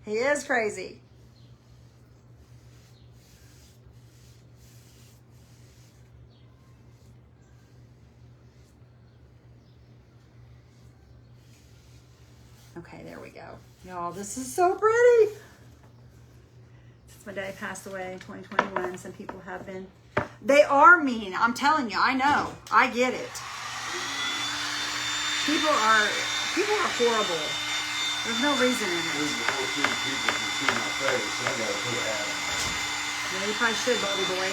He is crazy. Okay, there we go. Y'all, this is so pretty. Since my daddy passed away in 2021, some people have been. They are mean. I'm telling you, I know. I get it. People are horrible. There's no reason in it. Yeah, you probably should, Bobby boy.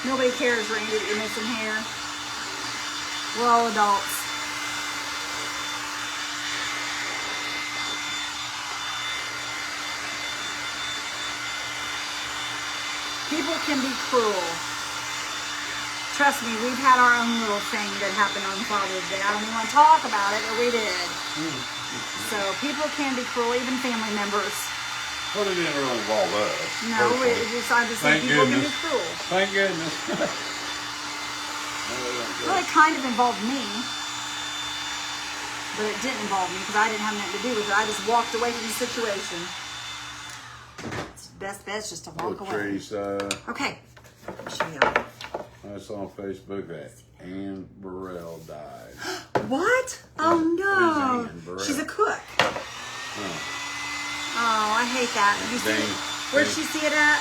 Nobody cares, Randy, that you're missing hair. We're all adults. People can be cruel. Trust me, we've had our own little thing that happened on Father's Day. I don't even want to talk about it, but we did. So people can be cruel, even family members. Well, it didn't really involve us. No, I just said people can be cruel. Thank goodness. Well, it kind of involved me. But it didn't involve me because I didn't have nothing to do with it. I just walked away from the situation. It's best bet is just to walk away. Teresa. Okay. I'll show you. I saw on Facebook that Ann Burrell died. What? Oh Who's no. Ann Burrell? She's a cook. Oh, Oh, I hate that. You see, where'd she see it at?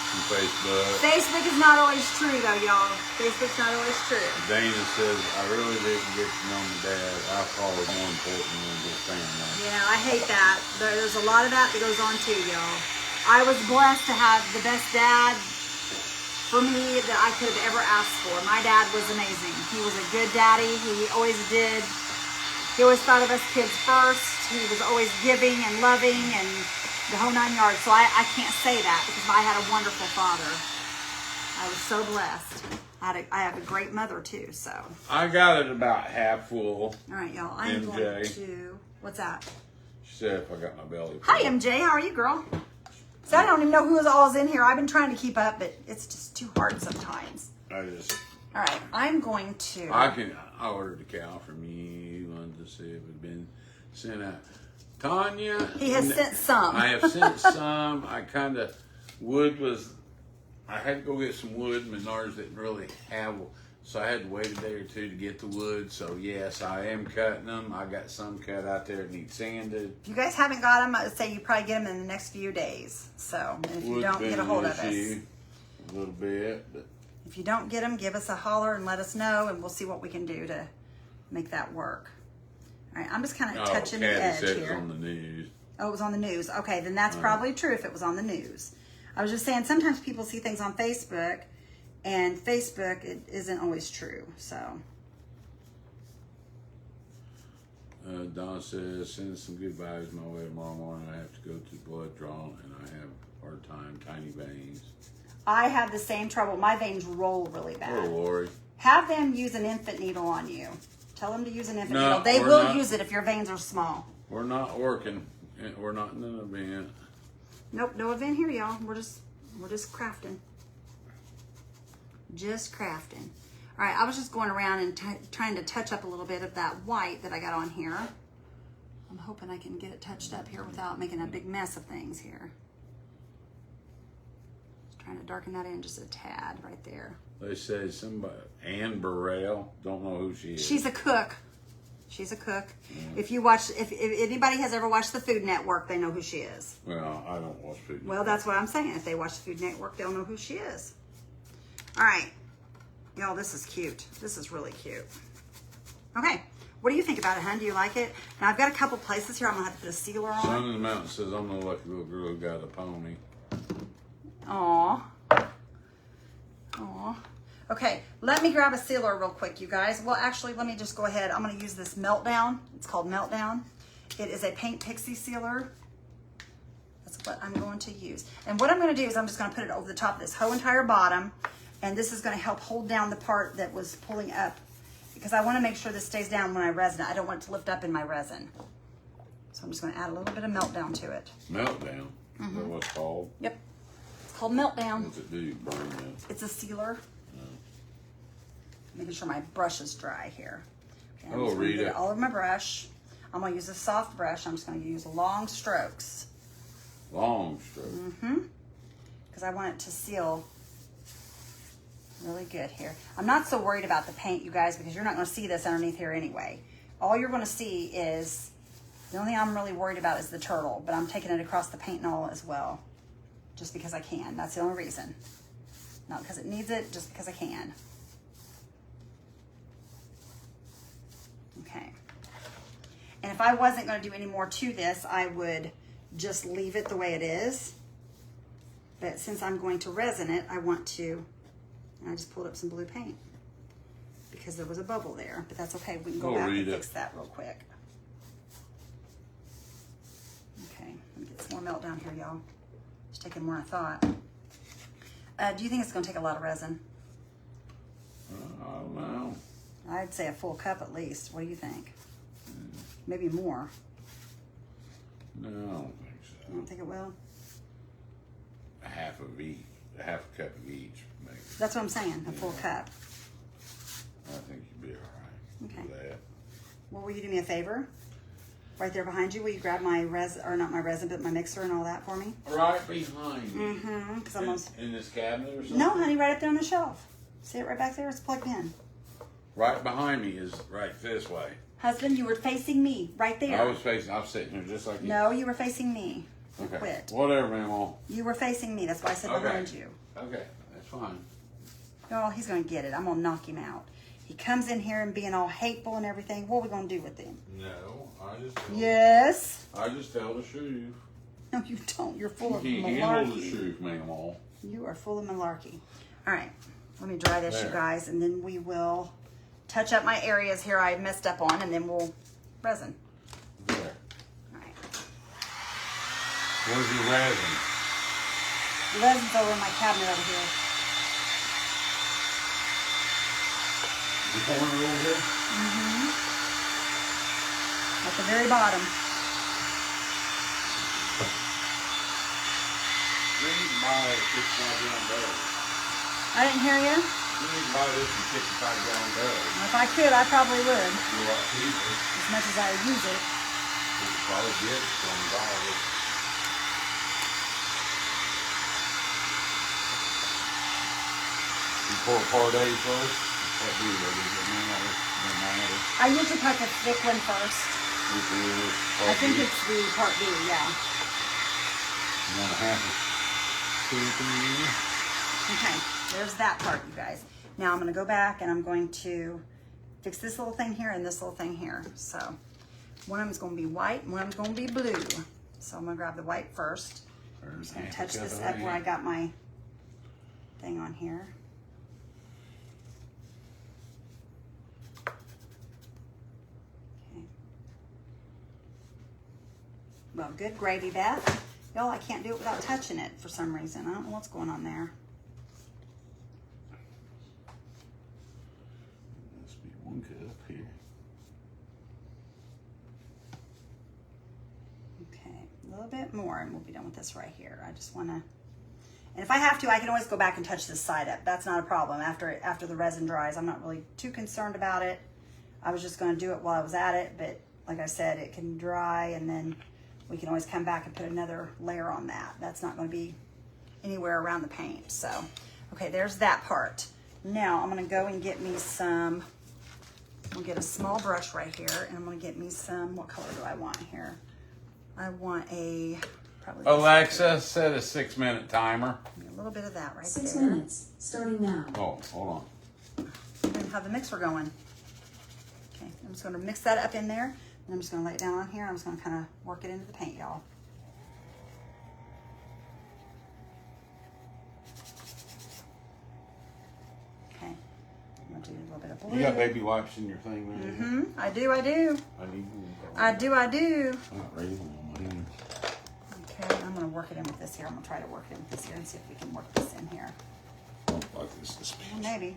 on Facebook. Facebook is not always true, though, y'all. Facebook's not always true. Dana says, I really didn't get to know my dad. Alcohol is more important than his family. Yeah, I hate that. There's a lot of that goes on, too, y'all. I was blessed to have the best dad for me that I could have ever asked for. My dad was amazing. He was a good daddy. He always did. He always thought of us kids first. He was always giving and loving and the whole 9 yards. So I can't say that because I had a wonderful father. I was so blessed. I have a great mother too. So. I got it about half full. All right, y'all. I'm going to. What's that? She said if I got my belly full. Hi, MJ. How are you, girl? So I don't even know who is all's in here. I've been trying to keep up, but it's just too hard sometimes. I just. All right, I'm going to. I ordered a cow from you. Wanted to see if it had been sent out. Tanya. He has sent some. I have sent some. I kind of I had to go get some wood. Menards didn't really have, so I had to wait a day or two to get the wood. So yes, I am cutting them. I got some cut out there that need sanded. If you guys haven't got them, I would say you probably get them in the next few days. So if you don't get a hold of us, a little bit, but if you don't get them, give us a holler and let us know, and we'll see what we can do to make that work. All right, I'm just kind of touching the edge said here. It was on the news. Oh, it was on the news. Okay, then that's probably true if it was on the news. I was just saying sometimes people see things on Facebook, and Facebook it isn't always true. So. Don says, send some good vibes my way tomorrow morning. I have to go to blood draw, and I have a hard time, tiny veins. I have the same trouble. My veins roll really bad. Poor Lori. Have them use an infant needle on you. Tell them to use an infant needle. They will use it if your veins are small. We're not working. We're not in an event. Nope, no event here, y'all. We're just crafting. Just crafting. All right, I was just going around and trying to touch up a little bit of that white that I got on here. I'm hoping I can get it touched up here without making a big mess of things here. Just trying to darken that in just a tad right there. They say somebody, Ann Burrell, don't know who she is. She's a cook. She's a cook. If you watch, if anybody has ever watched the Food Network, they know who she is. Well, I don't watch Food Network. Well, that's what I'm saying. If they watch the Food Network, they'll know who she is. All right. Y'all, this is cute. This is really cute. Okay. What do you think about it, hon? Do you like it? Now, I've got a couple places here. I'm going to have to put a sealer on. Son of the Mountain says, I'm the lucky little girl who got a pony. Aw. Aw. Okay, let me grab a sealer real quick, you guys. Well, actually, let me just go ahead. I'm going to use this Meltdown. It's called Meltdown. It is a paint pixie sealer. That's what I'm going to use. And what I'm going to do is I'm just going to put it over the top of this whole entire bottom. And this is going to help hold down the part that was pulling up. Because I want to make sure this stays down when I resin it. I don't want it to lift up in my resin. So I'm just going to add a little bit of Meltdown to it. Meltdown? Is that what it's called? Yep. It's called Meltdown. What's it do? Burn them? It's a sealer. Making sure my brush is dry here. Okay, I'm Oh, just gonna Rita. get it all over my brush. I'm going to use a soft brush. I'm just going to use long strokes. Long stroke. Because I want it to seal really good here. I'm not so worried about the paint, you guys, because you're not going to see this underneath here anyway. All you're going to see is, the only thing I'm really worried about is the turtle, but I'm taking it across the paint and all as well. Just because I can. That's the only reason. Not because it needs it, just because I can. Okay. And if I wasn't going to do any more to this, I would just leave it the way it is. But since I'm going to resin it, I want to, and I just pulled up some blue paint because there was a bubble there, but that's okay. We can go back and fix that real quick. Okay, let me get some more Meltdown here, y'all. It's taking more than I thought. Do you think it's going to take a lot of resin? I don't know. I'd say a full cup at least. What do you think? Maybe more. No, I don't think so. You don't think it will? A half of each. A half a cup of each, maybe. That's what I'm saying, a full cup. I think you'd be all right. Okay. With that. Well, will you do me a favor? Right there behind you, will you grab my resin, or not my resin, but my mixer and all that for me? Right behind you. Mm-hmm. Because In this cabinet or something? No, honey, right up there on the shelf. See it right back there? It's plugged in. Right behind me is right this way. Husband, you were facing me right there. I was sitting here just like you. No, you were facing me. Okay. Quit. Whatever, Mama. You were facing me. That's why I said Okay. behind you. Okay, that's fine. Oh, he's going to get it. I'm going to knock him out. He comes in here and being all hateful and everything. What are we going to do with him? No, Yes. I just tell the truth. No, you don't. You're full of He handles the malarkey. truth, Mama. You are full of malarkey. All right. Let me dry this, you There. guys, and then we will touch up my areas here I messed up on, and then we'll resin. There. All right. Where's your resin? The resin's over in my cabinet over here. You pouring it over here? At the very bottom. You need to buy a 65-gallon barrel. I didn't hear you. You need to buy this in 65-gallon barrel. If I could, I probably would. You're right, cheaper. As much as I use it. You could probably get $20. You pour part A first. What do you do? Doesn't matter. I usually pack a thick one first. You can do this I part think B. it's the part B, yeah. You want a half a two. Okay, there's that part, you guys. Now I'm going to go back and I'm going to fix this little thing here and this little thing here. So one of them is going to be white and one of them is going to be blue. So I'm going to grab the white first. I'm just going to touch this up where I got my thing on here. Okay. Well, good gravy, Beth. Y'all, I can't do it without touching it for some reason. I don't know what's going on there. Must be one cup here. Okay, a little bit more and we'll be done with this right here. I just want to, and if I have to, I can always go back and touch this side up. That's not a problem. After the resin dries, I'm not really too concerned about it. I was just going to do it while I was at it, but like I said, it can dry and then we can always come back and put another layer on that. That's not going to be anywhere around the paint. So, okay, there's that part. Now I'm going to go and get me some, I'll get a small brush right here and I'm going to get me some, what color do I want here? I want a, probably this Alexa, set a 6-minute timer. a little bit of that right 6 there. minutes, starting now. Oh, hold on. And then have the mixer going. Okay, I'm just going to mix that up in there. And I'm just going to lay it down on here. I'm just going to kind of work it into the paint, y'all. Okay, I'm going to do a little bit of blue. You got baby wipes in your thing, man? Mm-hmm, I do. I need one. I do. Not really on my hands. Okay, I'm going to work it in with this here. I'm going to try to work it in with this here and see if we can work this in here. Like this Well, maybe.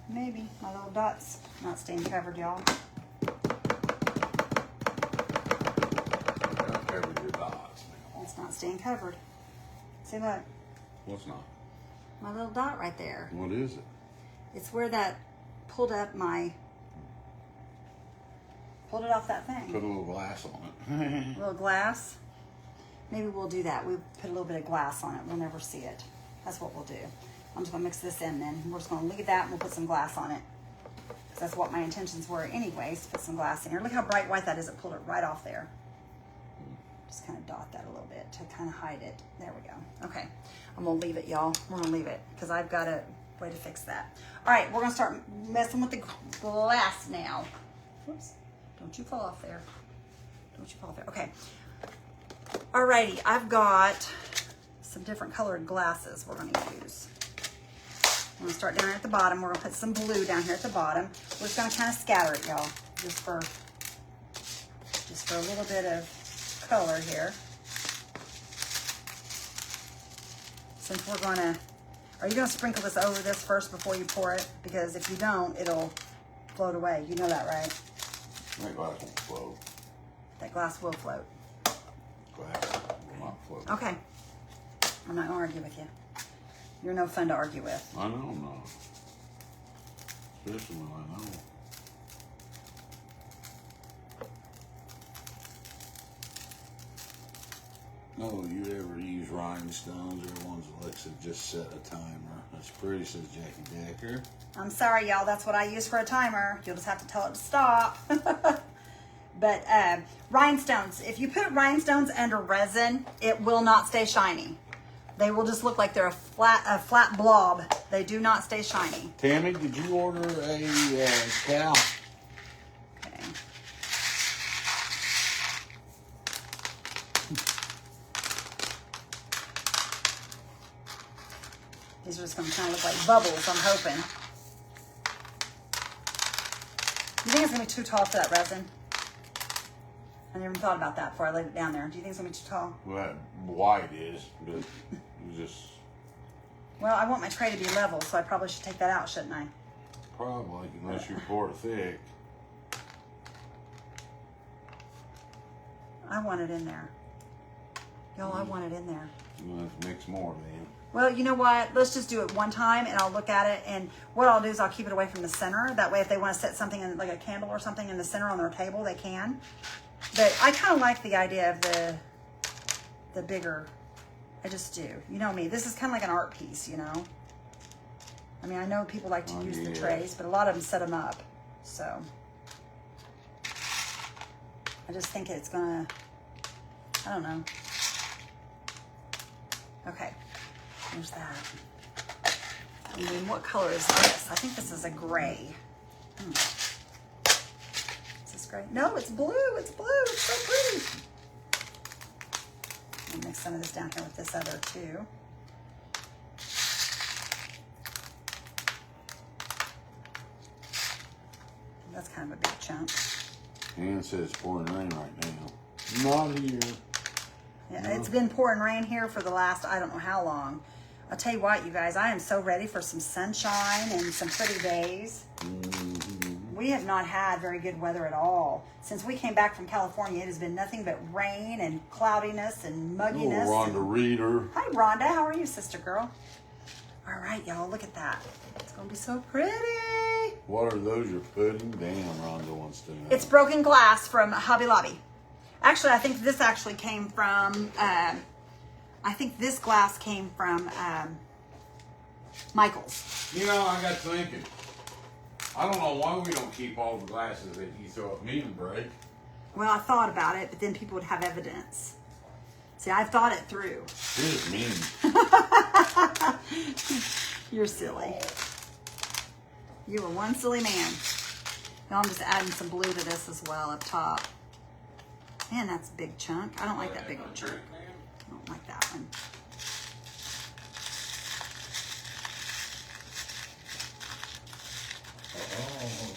Maybe. My little dot's not staying covered, y'all. Cover your dots, man. It's not staying covered. See what? What's not? My little dot right there. What is it? It's where that pulled up my, pulled it off that thing. Put a little glass on it. A little glass. Maybe we'll do that. We put a little bit of glass on it. We'll never see it. That's what we'll do. I'm just gonna mix this in then. We're just gonna leave that and we'll put some glass on it. Because that's what my intentions were anyways, to put some glass in here. Look how bright white that is. It pulled it right off there. Just kind of dot that a little bit to kind of hide it. There we go. Okay, I'm gonna leave it, y'all. We're gonna leave it because I've got a way to fix that. All right, we're gonna start messing with the glass now. Whoops, don't you fall off there. Don't you fall off there. Okay. Alrighty, I've got some different colored glasses we're gonna use. I'm gonna start down here at the bottom. We're gonna put some blue down here at the bottom. We're just gonna kind of scatter it, y'all, just for a little bit of color here. Since we're gonna, are you gonna sprinkle this over this first before you pour it? Because if you don't, it'll float away. You know that, right? That glass won't float. That glass will float. Glass will not float. Okay. I'm not gonna argue with you. You're no fun to argue with. I know I'm not. Especially when I know. Oh, you ever use rhinestones or ones Alexa just set a timer? That's pretty, says Jackie Decker. I'm sorry, y'all. That's what I use for a timer. You'll just have to tell it to stop. But rhinestones, if you put rhinestones under resin, it will not stay shiny. They will just look like they're a flat blob. They do not stay shiny. Tammy, did you order a cow? Okay. These are just going to kind of look like bubbles, I'm hoping. You think it's going to be too tall for that resin? I never even thought about that before I laid it down there. Do you think it's going to be too tall? Well, white is, but it just... Well, I want my tray to be level, so I probably should take that out, shouldn't I? Probably, unless you pour it thick. I want it in there. Y'all, I want it in there. You want to mix more, man. Well, you know what? Let's just do it one time, and I'll look at it. And what I'll do is I'll keep it away from the center. That way, if they want to set something in, like a candle or something in the center on their table, they can. But I kind of like the idea of the bigger. I just do. You know me. This is kind of like an art piece, you know. I mean, I know people like to use the trays, but a lot of them set them up. So I just think it's gonna. I don't know. Okay. There's that. I mean, what color is this? I think this is a gray. Is this gray? No, it's blue. It's blue. It's so pretty. I'll mix some of this down here with this other too. That's kind of a big chunk. And it says it's pouring rain right now. Not here. Yeah, it's been pouring rain here for the last, I don't know how long. I'll tell you what, you guys, I am so ready for some sunshine and some pretty days. Mm-hmm. We have not had very good weather at all. Since we came back from California, it has been nothing but rain and cloudiness and mugginess. Oh, Rhonda Reader. Hi, Rhonda. How are you, sister girl? All right, y'all, look at that. It's going to be so pretty. What are those you're putting? Damn, Rhonda wants to know. It's broken glass from Hobby Lobby. Actually, I think this actually came from, I think this glass came from Michael's. You know, I got thinking. I don't know why we don't keep all the glasses that you throw at me and break. Well, I thought about it, but then people would have evidence. See, I thought it through. This is mean. You're silly. You are one silly man. Now I'm just adding some blue to this as well up top. Man, that's a big chunk. I don't like that big chunk. I don't like that one.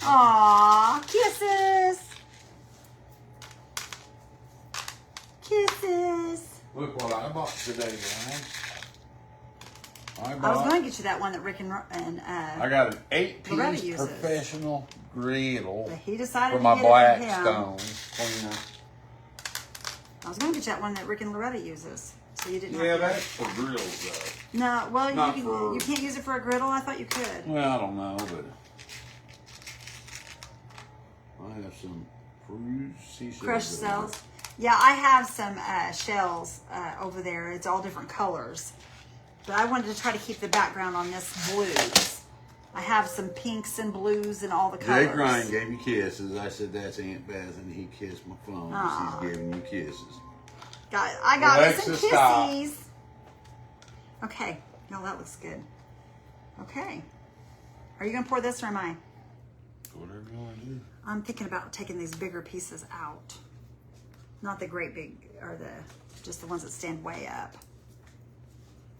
Aww, kisses. Kisses. Look what I bought today, guys. I was going to get you that one that Rick and I got an 8-piece Loretta uses. professional griddle But he decided for to my get it for him. Blackstone cleaner. I was going to get you that one that Rick and Loretta uses, so you didn't. Yeah, have to. that's for grills, though. No, well, Not you for- you can't use it for a griddle. I thought you could. Well, I don't know, but I have some seashells. Crushed shells. Yeah, I have some shells over there. It's all different colors, but I wanted to try to keep the background on this blues. I have some pinks and blues and all the colors. Jake Ryan gave you kisses. I said, that's Aunt Beth, and he kissed my phone. Aw. She's giving you kisses. I got me some Alexa, stop. kissies. Okay, no, that looks good. Okay, are you gonna pour this or am I? Whatever you want to do. I'm thinking about taking these bigger pieces out. Not the great big, or just the ones that stand way up.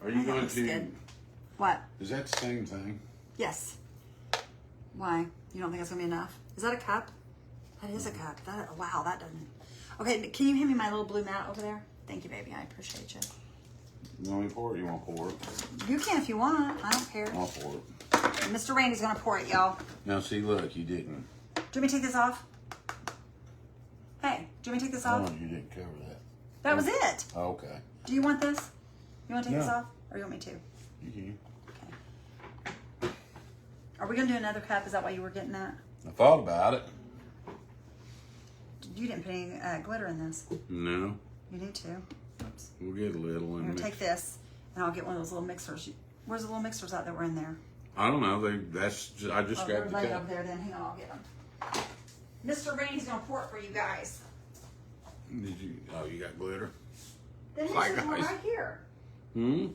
Are I you think that going looks to? good. What? Is that the same thing? Yes. Why? You don't think it's gonna be enough? Is that a cup? That is a cup. Wow, that doesn't. Okay, can you hand me my little blue mat over there? Thank you, baby. I appreciate you. You want me to pour it? You want to pour it? You can if you want. I don't care. I'll pour it. Mr. Randy's gonna pour it, y'all. Now, see, look, you didn't. Do you want me to take this off? Hey, do you want me to take this off? No, you didn't cover that. That was it. Oh, okay. Do you want this? You want to take this No. off? Or you want me to? You can. Okay. Are we going to do another cup? Is that why you were getting that? I thought about it. You didn't put any glitter in this. No. You need to. Oops. We'll get a little I'm and gonna mix. take this, and I'll get one of those little mixers. Where's the little mixers at that were in there? I don't know. I just They're grabbed the laid cup. over there. Then hang on, I'll get them. Mr. Rainey's gonna pour it for you guys. Did you? Oh, you got glitter. Then Hi, there's one guys. right here. Hmm.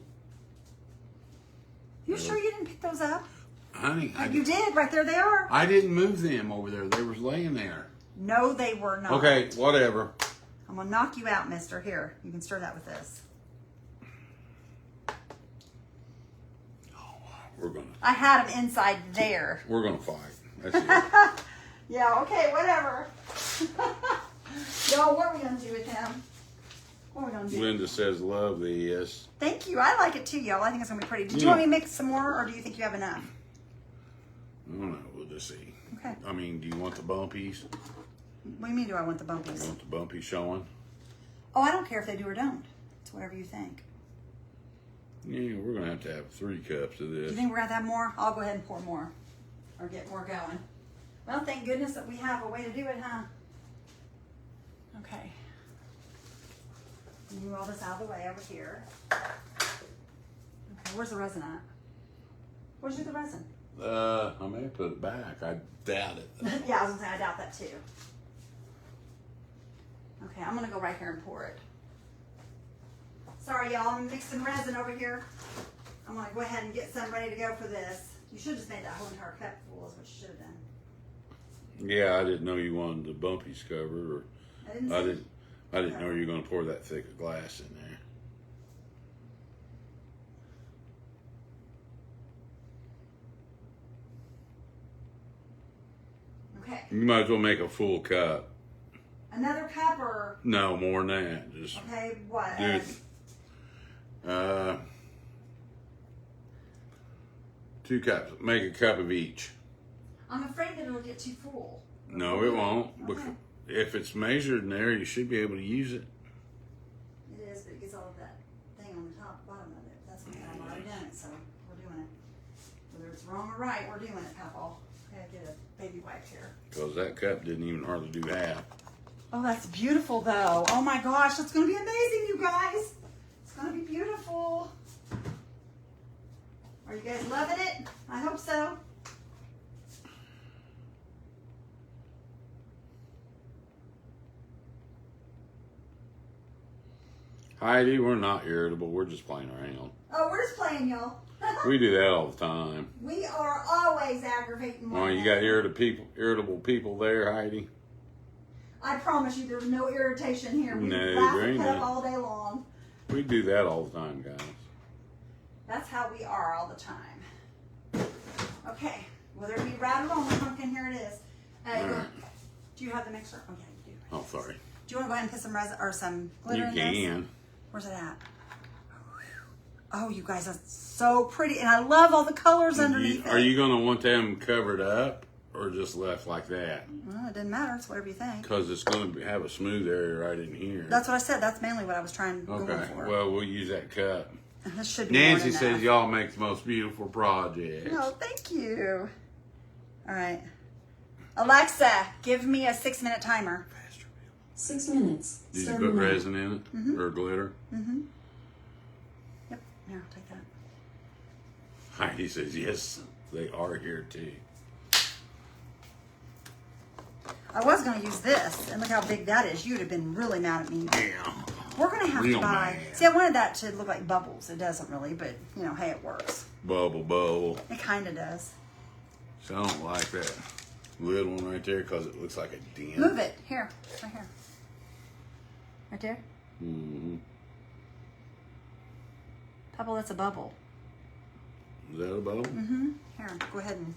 You sure you didn't pick those up? Honey, You did. Right there they are. I didn't move them over there. They was laying there. No, they were not. Okay, whatever. I'm gonna knock you out, mister. Here, you can stir that with this. We're gonna inside there. we're gonna fight. That's it. Yeah, okay, whatever. Yo, what are we going to do with him? What are we going to do? Linda says, "Love this." Thank you. I like it too, y'all. I think it's going to be pretty. Did you Yeah. want me to mix some more, or do you think you have enough? I don't know. We'll just see. Okay. I mean, do you want the bumpies? What do you mean, do I want the You bumpies? want the bumpies showing? Oh, I don't care if they do or don't. It's whatever you think. Yeah, we're gonna have to have 3 cups of Do this. you think we're going to have more? I'll go ahead and pour more. Or get more going. Well, thank goodness that we have a way to do it, huh? Okay. Move all this out of the way over here. Okay, where's the resin at? Where'd you do the resin? I may put it back. I doubt it. Yeah, I was gonna say I doubt that too. Okay, I'm gonna go right here and pour it. Sorry, y'all. I'm mixing resin over here. I'm gonna go ahead and get some ready to go for this. You should have just made that whole entire cup full, is what you should have done. Yeah, I didn't know you wanted the bumpies covered, or I didn't. I didn't know you were gonna pour that thick of glass in there. Okay, You might as well make a full cup. another cup or No, more than that. Just okay, what? do it. 2 cups. Make a cup of each. I'm afraid that it'll get too full. No, it won't. Okay. If it's measured in there, you should be able to use it. It is, but it gets all of that thing on the top, bottom of it. That's what I've already done it, so we're doing it. Whether it's wrong or right, we're doing it, Papa. I gotta get a baby wipe here. Because that cup didn't even hardly do half. Oh, that's beautiful, though. Oh my gosh, that's gonna be amazing, you guys. It's gonna be beautiful. Are you guys loving it? I hope so. Heidi, we're not irritable. We're just playing around. Oh, we're just playing, y'all. We do that all the time. We are always aggravating one Oh, you got irritable people there, Heidi? I promise you, there's no irritation here. We No, laugh there and ain't cut up none. all day long. We do that all the time, guys. That's how we are all the time. Okay, whether it be right or wrong, pumpkin, here it is. Alright. Do you have the mixer? Oh, yeah, you do. Oh, sorry. Do you want to go ahead and put some resin or some glitter You in this? can. Where's it at? Oh, you guys, that's so pretty. And I love all the colors underneath it. Are you going to want them covered up or just left like that? Well, it doesn't matter. It's whatever you think. Because it's going to have a smooth area right in here. That's what I said. That's mainly what I was trying to go Okay. for. Well, we'll use that cup. And this should be Nancy more than says enough. y'all make the most beautiful projects. No, thank you. All right. Alexa, give me a 6-minute timer. 6 minutes. Did you Starting put now. resin in it? Mm-hmm. Or glitter? Mm-hmm. Yep. Here, I'll take that. Heidi says, yes, they are here too. I was going to use this, and look how big that is. You'd have been really mad at me. Yeah. We're going to have Real to buy... mad. See, I wanted that to look like bubbles. It doesn't really, but, you know, hey, it works. Bubble, bubble. It kind of does. So I don't like that little one right there because it looks like a dent. Move it. Here. Right here. Right there. Mm-hmm. Pebble, that's a bubble. Is that a bubble? Mm-hmm. Here, go ahead and...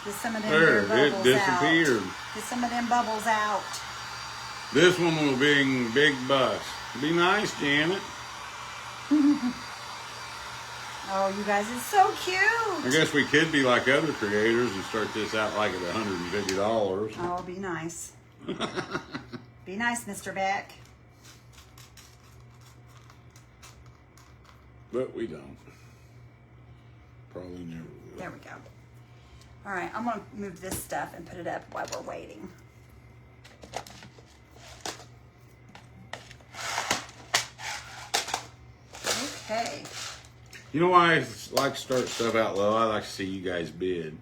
Get some of them There, there it bubbles disappeared. out. Get some of them bubbles out. This one will be big bust. Be nice, Janet. Oh, you guys, it's so cute. I guess we could be like other creators and start this out like at $150. Oh, be nice. Be nice, Mr. Beck. But we don't. Probably never will. There we go. All right, I'm going to move this stuff and put it up while we're waiting. Okay. You know why I like to start stuff out low? I like to see you guys bid.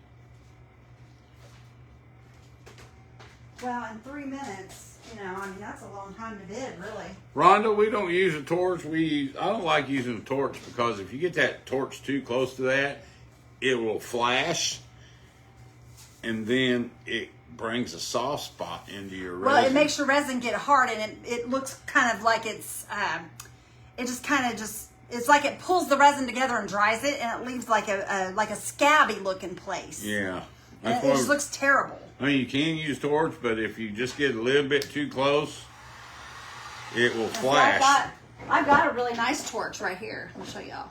Well, in 3 minutes, I mean, that's a long time to bid, really. Rhonda, we don't use a torch. I don't like using a torch because if you get that torch too close to that, it will flash, and then it brings a soft spot into your resin. Well, it makes your resin get hard, and it looks kind of like it's it's like it pulls the resin together and dries it, and it leaves like a scabby looking place. Yeah. And it just looks terrible. I mean, you can use torch, but if you just get a little bit too close, it will flash. I've got a really nice torch right here. Let me show y'all.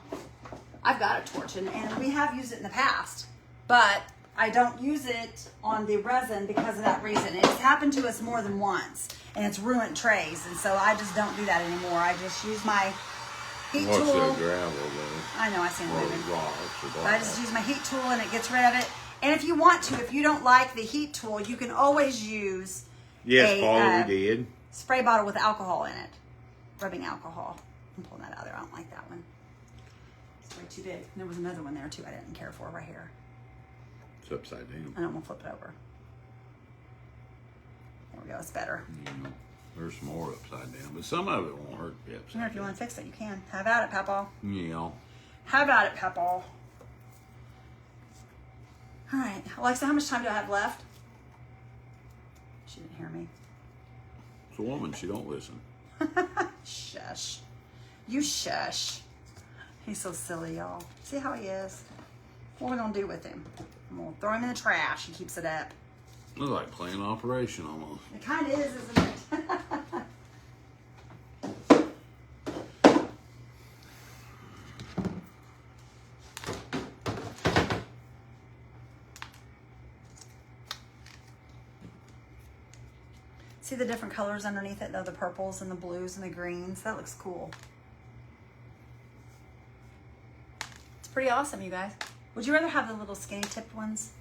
I've got a torch, and we have used it in the past, but I don't use it on the resin because of that reason. It's happened to us more than once, and it's ruined trays, and so I just don't do that anymore. I just use my heat What's tool. that gravel, though? I know, I see it Or moving. rocks or But I just use my heat tool, and it gets rid of it. And if you want to, if you don't like the heat tool, you can always use Paul, we did. spray bottle with alcohol in it. Rubbing alcohol. I'm pulling that out there. I don't like that one. It's way too big. And there was another one there too I didn't care for right here. It's upside down. I don't want to flip it over. There we go. It's better. There's some more upside down, but some of it won't hurt the upside Here, if you down. want to fix it, you can. Have at it, Papa. Yeah. Have at it, Papa. All right. Alexa, how much time do I have left? She didn't hear me. It's a woman. She don't listen. Shush. You shush. He's so silly, y'all. See how he is? What are we going to do with him? I'm going to throw him in the trash. He keeps it up. It's like playing Operation almost. It kind of is, isn't it? See the different colors underneath it, though? The purples and the blues and the greens. That looks cool. It's pretty awesome, you guys. Would you rather have the little skinny tipped ones?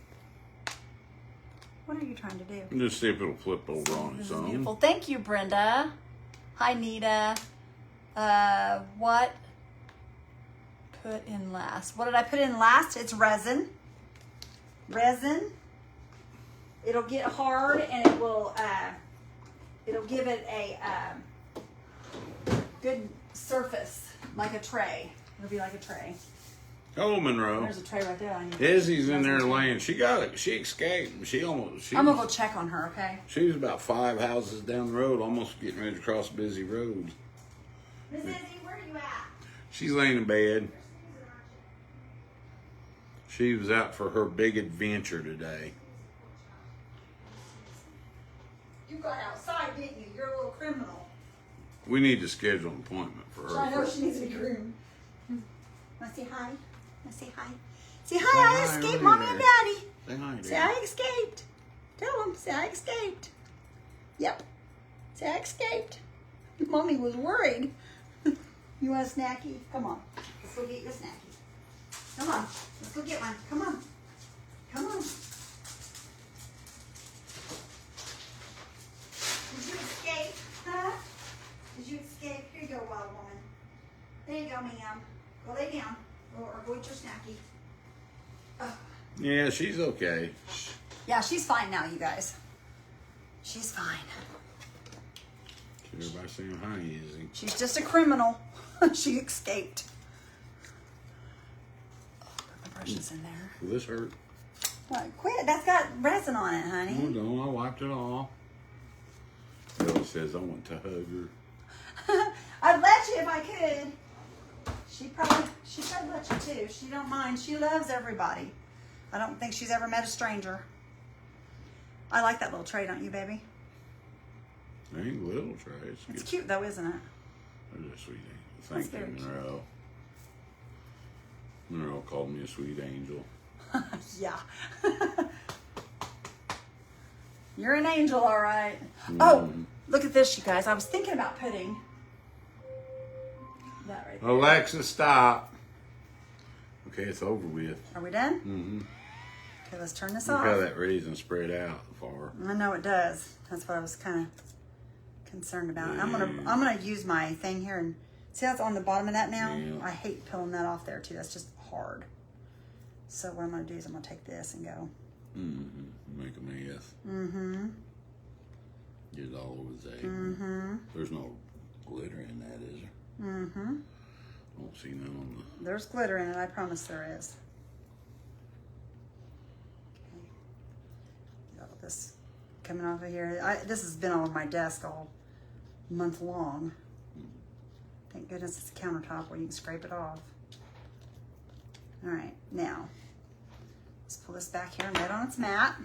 What are you trying to do? Just see if it'll flip over on This its is own. beautiful. Thank you, Brenda. Hi, Nita. What put in last? What did I put in last? It's resin. Resin. It'll get hard and it will, it'll give it a good surface, like a tray. It'll be like a tray. Oh, Monroe. There's a tray right there. Izzy's in there laying. She got it. She escaped. I'm gonna go check on her, okay? She was about 5 houses down the road, almost getting ready to cross a busy road. Miss Izzy, where are you at? She's laying in bed. She was out for her big adventure today. You got outside, didn't you? You're a little criminal. We need to schedule an appointment for her. I know she needs to be groomed. Want to say hi? Want to say hi? Say hi, Say I hi, escaped, over Mommy here. and Daddy. Say hi, Say dear. I escaped. Tell them, say I escaped. Yep. Say I escaped. Mommy was worried. You want a snacky? Come on. Let's go get your snacky. Come on. Let's go get one. Come on. Come on. Did you escape? Huh? Did you escape? Here you go, wild woman. There you go, ma'am. Go lay down. Or go eat your snacky. Oh. Yeah, she's okay. Yeah, she's fine now, you guys. She's fine. Everybody saying hi, Izzy. She's just a criminal. She escaped. Oh, put my brushes in there. Will this hurt? What? Quit. That's got resin on it, honey. Oh, no, I wiped it off. Billy says I want to hug her. I'd let you if I could. She'd let you too. She don't mind. She loves everybody. I don't think she's ever met a stranger. I like that little tray, don't you, baby? It ain't little trays. It's cute though, isn't it? There's a sweet angel. That's Thank you, very Monroe. Monroe called me a sweet angel. Yeah. You're an angel, all right. Oh, look at this, you guys. I was thinking about putting that right there. Alexa, stop. Okay, it's over with. Are we done? Mm-hmm. Okay, let's turn this Look off. how that resin spread out far. I know it does. That's what I was kind of concerned about. I'm gonna use my thing here and See how it's on the bottom of that now? Yeah. I hate peeling that off there too. That's just hard. So what I'm going to do is I'm going to take this and go. Make a mess. Get it all over the table. There's no glitter in that, is there? Don't see none on the... There's glitter in it. I promise there is. Okay. Got all this coming off of here. This has been on my desk all month long. Thank goodness it's a countertop where you can scrape it off. All right, now let's pull this back here and lay it on its mat.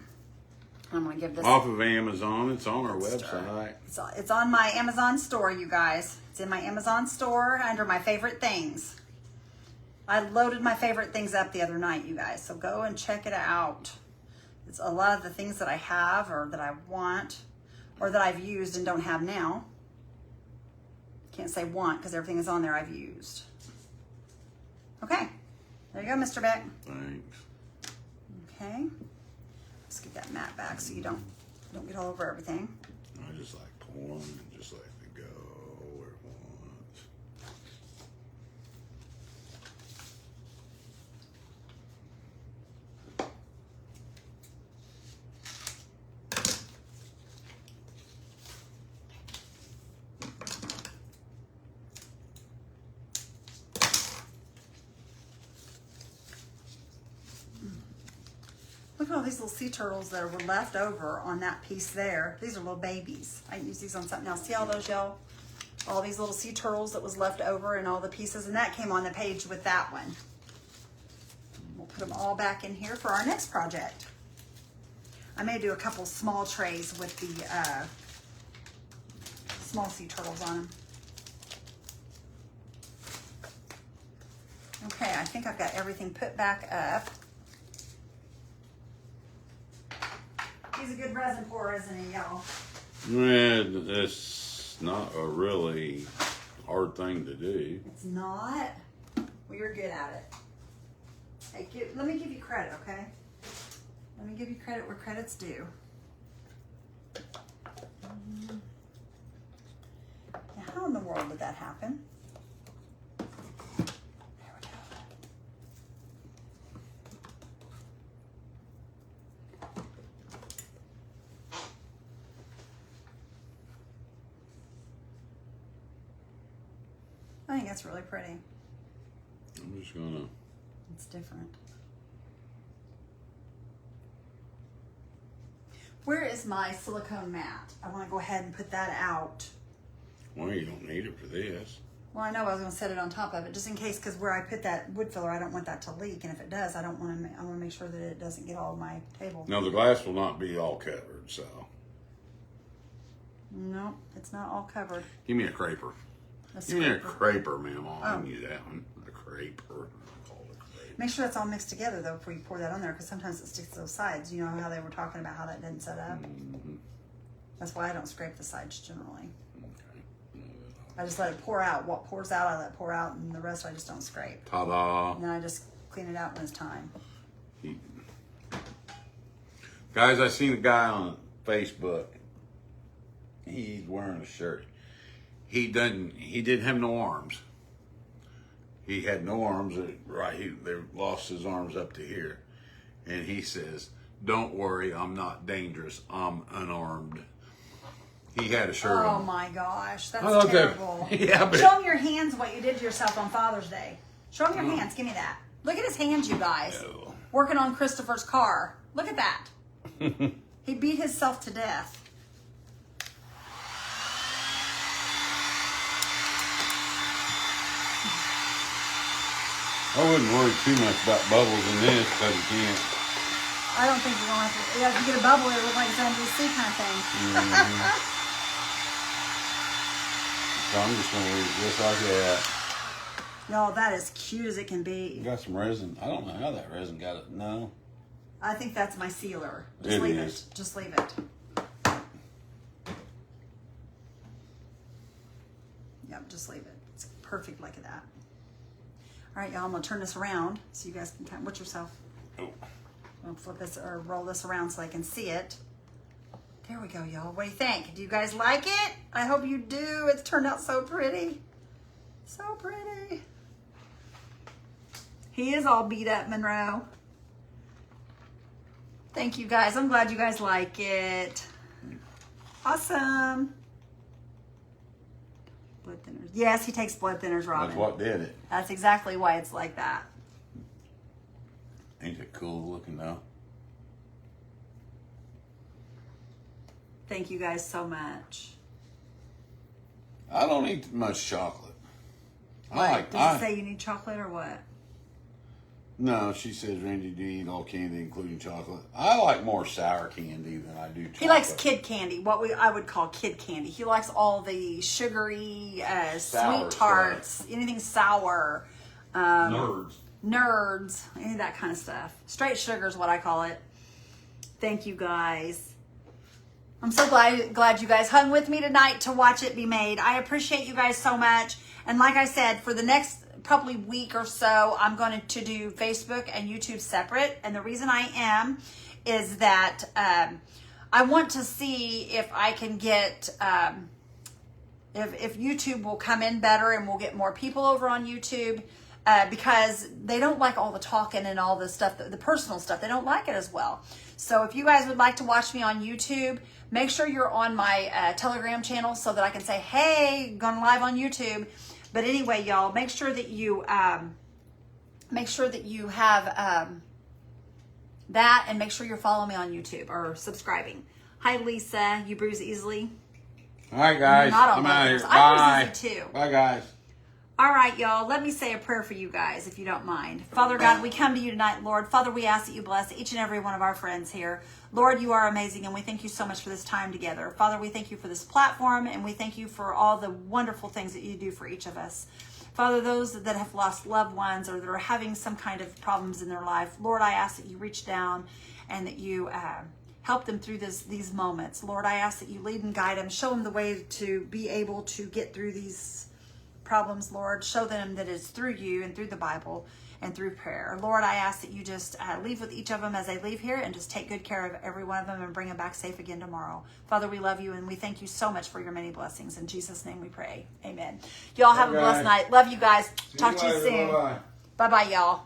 I'm gonna give this off of Amazon. It's on our website. It's on my Amazon store, you guys. It's in my Amazon store under my favorite things. I loaded my favorite things up the other night, you guys. So go and check it out. It's a lot of the things that I have or that I want or that I've used and don't have now. Can't say want because everything is on there I've used. Okay. There you go, Mr. Beck. Thanks. Okay. Let's get that mat back so you don't get all over everything. I just like pulling and just like to go where it wants. Look at all these little sea turtles that were left over on that piece there. These are little babies. I use these on something else. See all those, y'all? All these little sea turtles that was left over and all the pieces. And that came on the page with that one. We'll put them all back in here for our next project. I may do a couple small trays with the small sea turtles on them. Okay, I think I've got everything put back up. He's a good resin pourer, isn't he, y'all? Yeah, it's not a really hard thing to do. It's not? Well, you're good at it. Hey, let me give you credit, okay? Let me give you credit where credit's due. Now, how in the world did that happen? There we go. I think that's really pretty. I'm just gonna... It's different. Where is my silicone mat? I want to go ahead and put that out. Well, you don't need it for this. Well, I know I was going to set it on top of it just in case, because where I put that wood filler, I don't want that to leak. And if it does, I want to make sure that it doesn't get all of my table. Now, the glass will not be all covered, so... No, it's not all covered. Give me a creper. Give me a creper, ma'am. I can use that one. A creper. I call it a creper. Make sure that's all mixed together, though, before you pour that on there, because sometimes it sticks to those sides. You know how they were talking about how that didn't set up? That's why I don't scrape the sides generally. Okay. I just let it pour out. What pours out, I let pour out, and the rest I just don't scrape. Ta-da. And then I just clean it out when it's time. Guys, I seen a guy on Facebook. He's wearing a shirt. He didn't have no arms. He had no arms. They lost his arms up to here. And he says, "Don't worry, I'm not dangerous. I'm unarmed." He had a shirt on. Oh my gosh, that's I thought terrible. Yeah, but Show him your hands what you did to yourself on Father's Day. Show him your hands. Give me that. Look at his hands, you guys. No. Working on Christopher's car. Look at that. He beat himself to death. I wouldn't worry too much about bubbles in this because you can't. I don't think you're going to have to. Yeah, if you get a bubble, it looks like it's NBC kind of thing. So I'm just going to leave it just like that. Y'all, that is cute as it can be. Got some resin. I don't know how that resin got it. No. I think that's my sealer. Just It leave is. it. Just leave it. Yep, just leave it. It's perfect like that. All right, y'all, I'm going to turn this around so you guys can kind of watch yourself. Oh. I'm going to flip this or roll this around so I can see it. There we go, y'all. What do you think? Do you guys like it? I hope you do. It's turned out so pretty. So pretty. He is all beat up, Monroe. Thank you guys. I'm glad you guys like it. Awesome. Blood thinners. Yes, he takes blood thinners, Robin. That's what did it. That's exactly why it's like that. Ain't it cool looking though? Thank you guys so much. I don't eat much chocolate. What? Did you say you need chocolate or what? No, she says, Randy, do you eat all candy, including chocolate? I like more sour candy than I do chocolate. He likes kid candy, I would call kid candy. He likes all the sugary, sweet tarts, anything sour. Nerds, any of that kind of stuff. Straight sugar is what I call it. Thank you guys. I'm so glad you guys hung with me tonight to watch it be made. I appreciate you guys so much. And like I said, for the next probably week or so, I'm going to do Facebook and YouTube separate. And the reason I am is that I want to see if I can get, if YouTube will come in better and we'll get more people over on YouTube. Because they don't like all the talking and all the stuff, the personal stuff. They don't like it as well. So if you guys would like to watch me on YouTube, make sure you're on my Telegram channel so that I can say, hey, going live on YouTube. But anyway, y'all, make sure that you have that, and make sure you're following me on YouTube or subscribing. Hi, Lisa. You bruise easily. All right, guys. Not I'm out of here. I Bye. bruise easy too. Bye, guys. All right, y'all, let me say a prayer for you guys, if you don't mind. Father God, we come to you tonight, Lord. Father, we ask that you bless each and every one of our friends here. Lord, you are amazing, and we thank you so much for this time together. Father, we thank you for this platform, and we thank you for all the wonderful things that you do for each of us. Father, those that have lost loved ones or that are having some kind of problems in their life, Lord, I ask that you reach down and that you help them through these moments. Lord, I ask that you lead and guide them, show them the way to be able to get through these problems, Lord. Show them that it's through you and through the Bible and through prayer. Lord, I ask that you just leave with each of them as they leave here and just take good care of every one of them and bring them back safe again tomorrow. Father, we love you and we thank you so much for your many blessings. In Jesus' name we pray. Amen. Y'all have a blessed night. Love you guys. Talk to you soon. Bye-bye, y'all.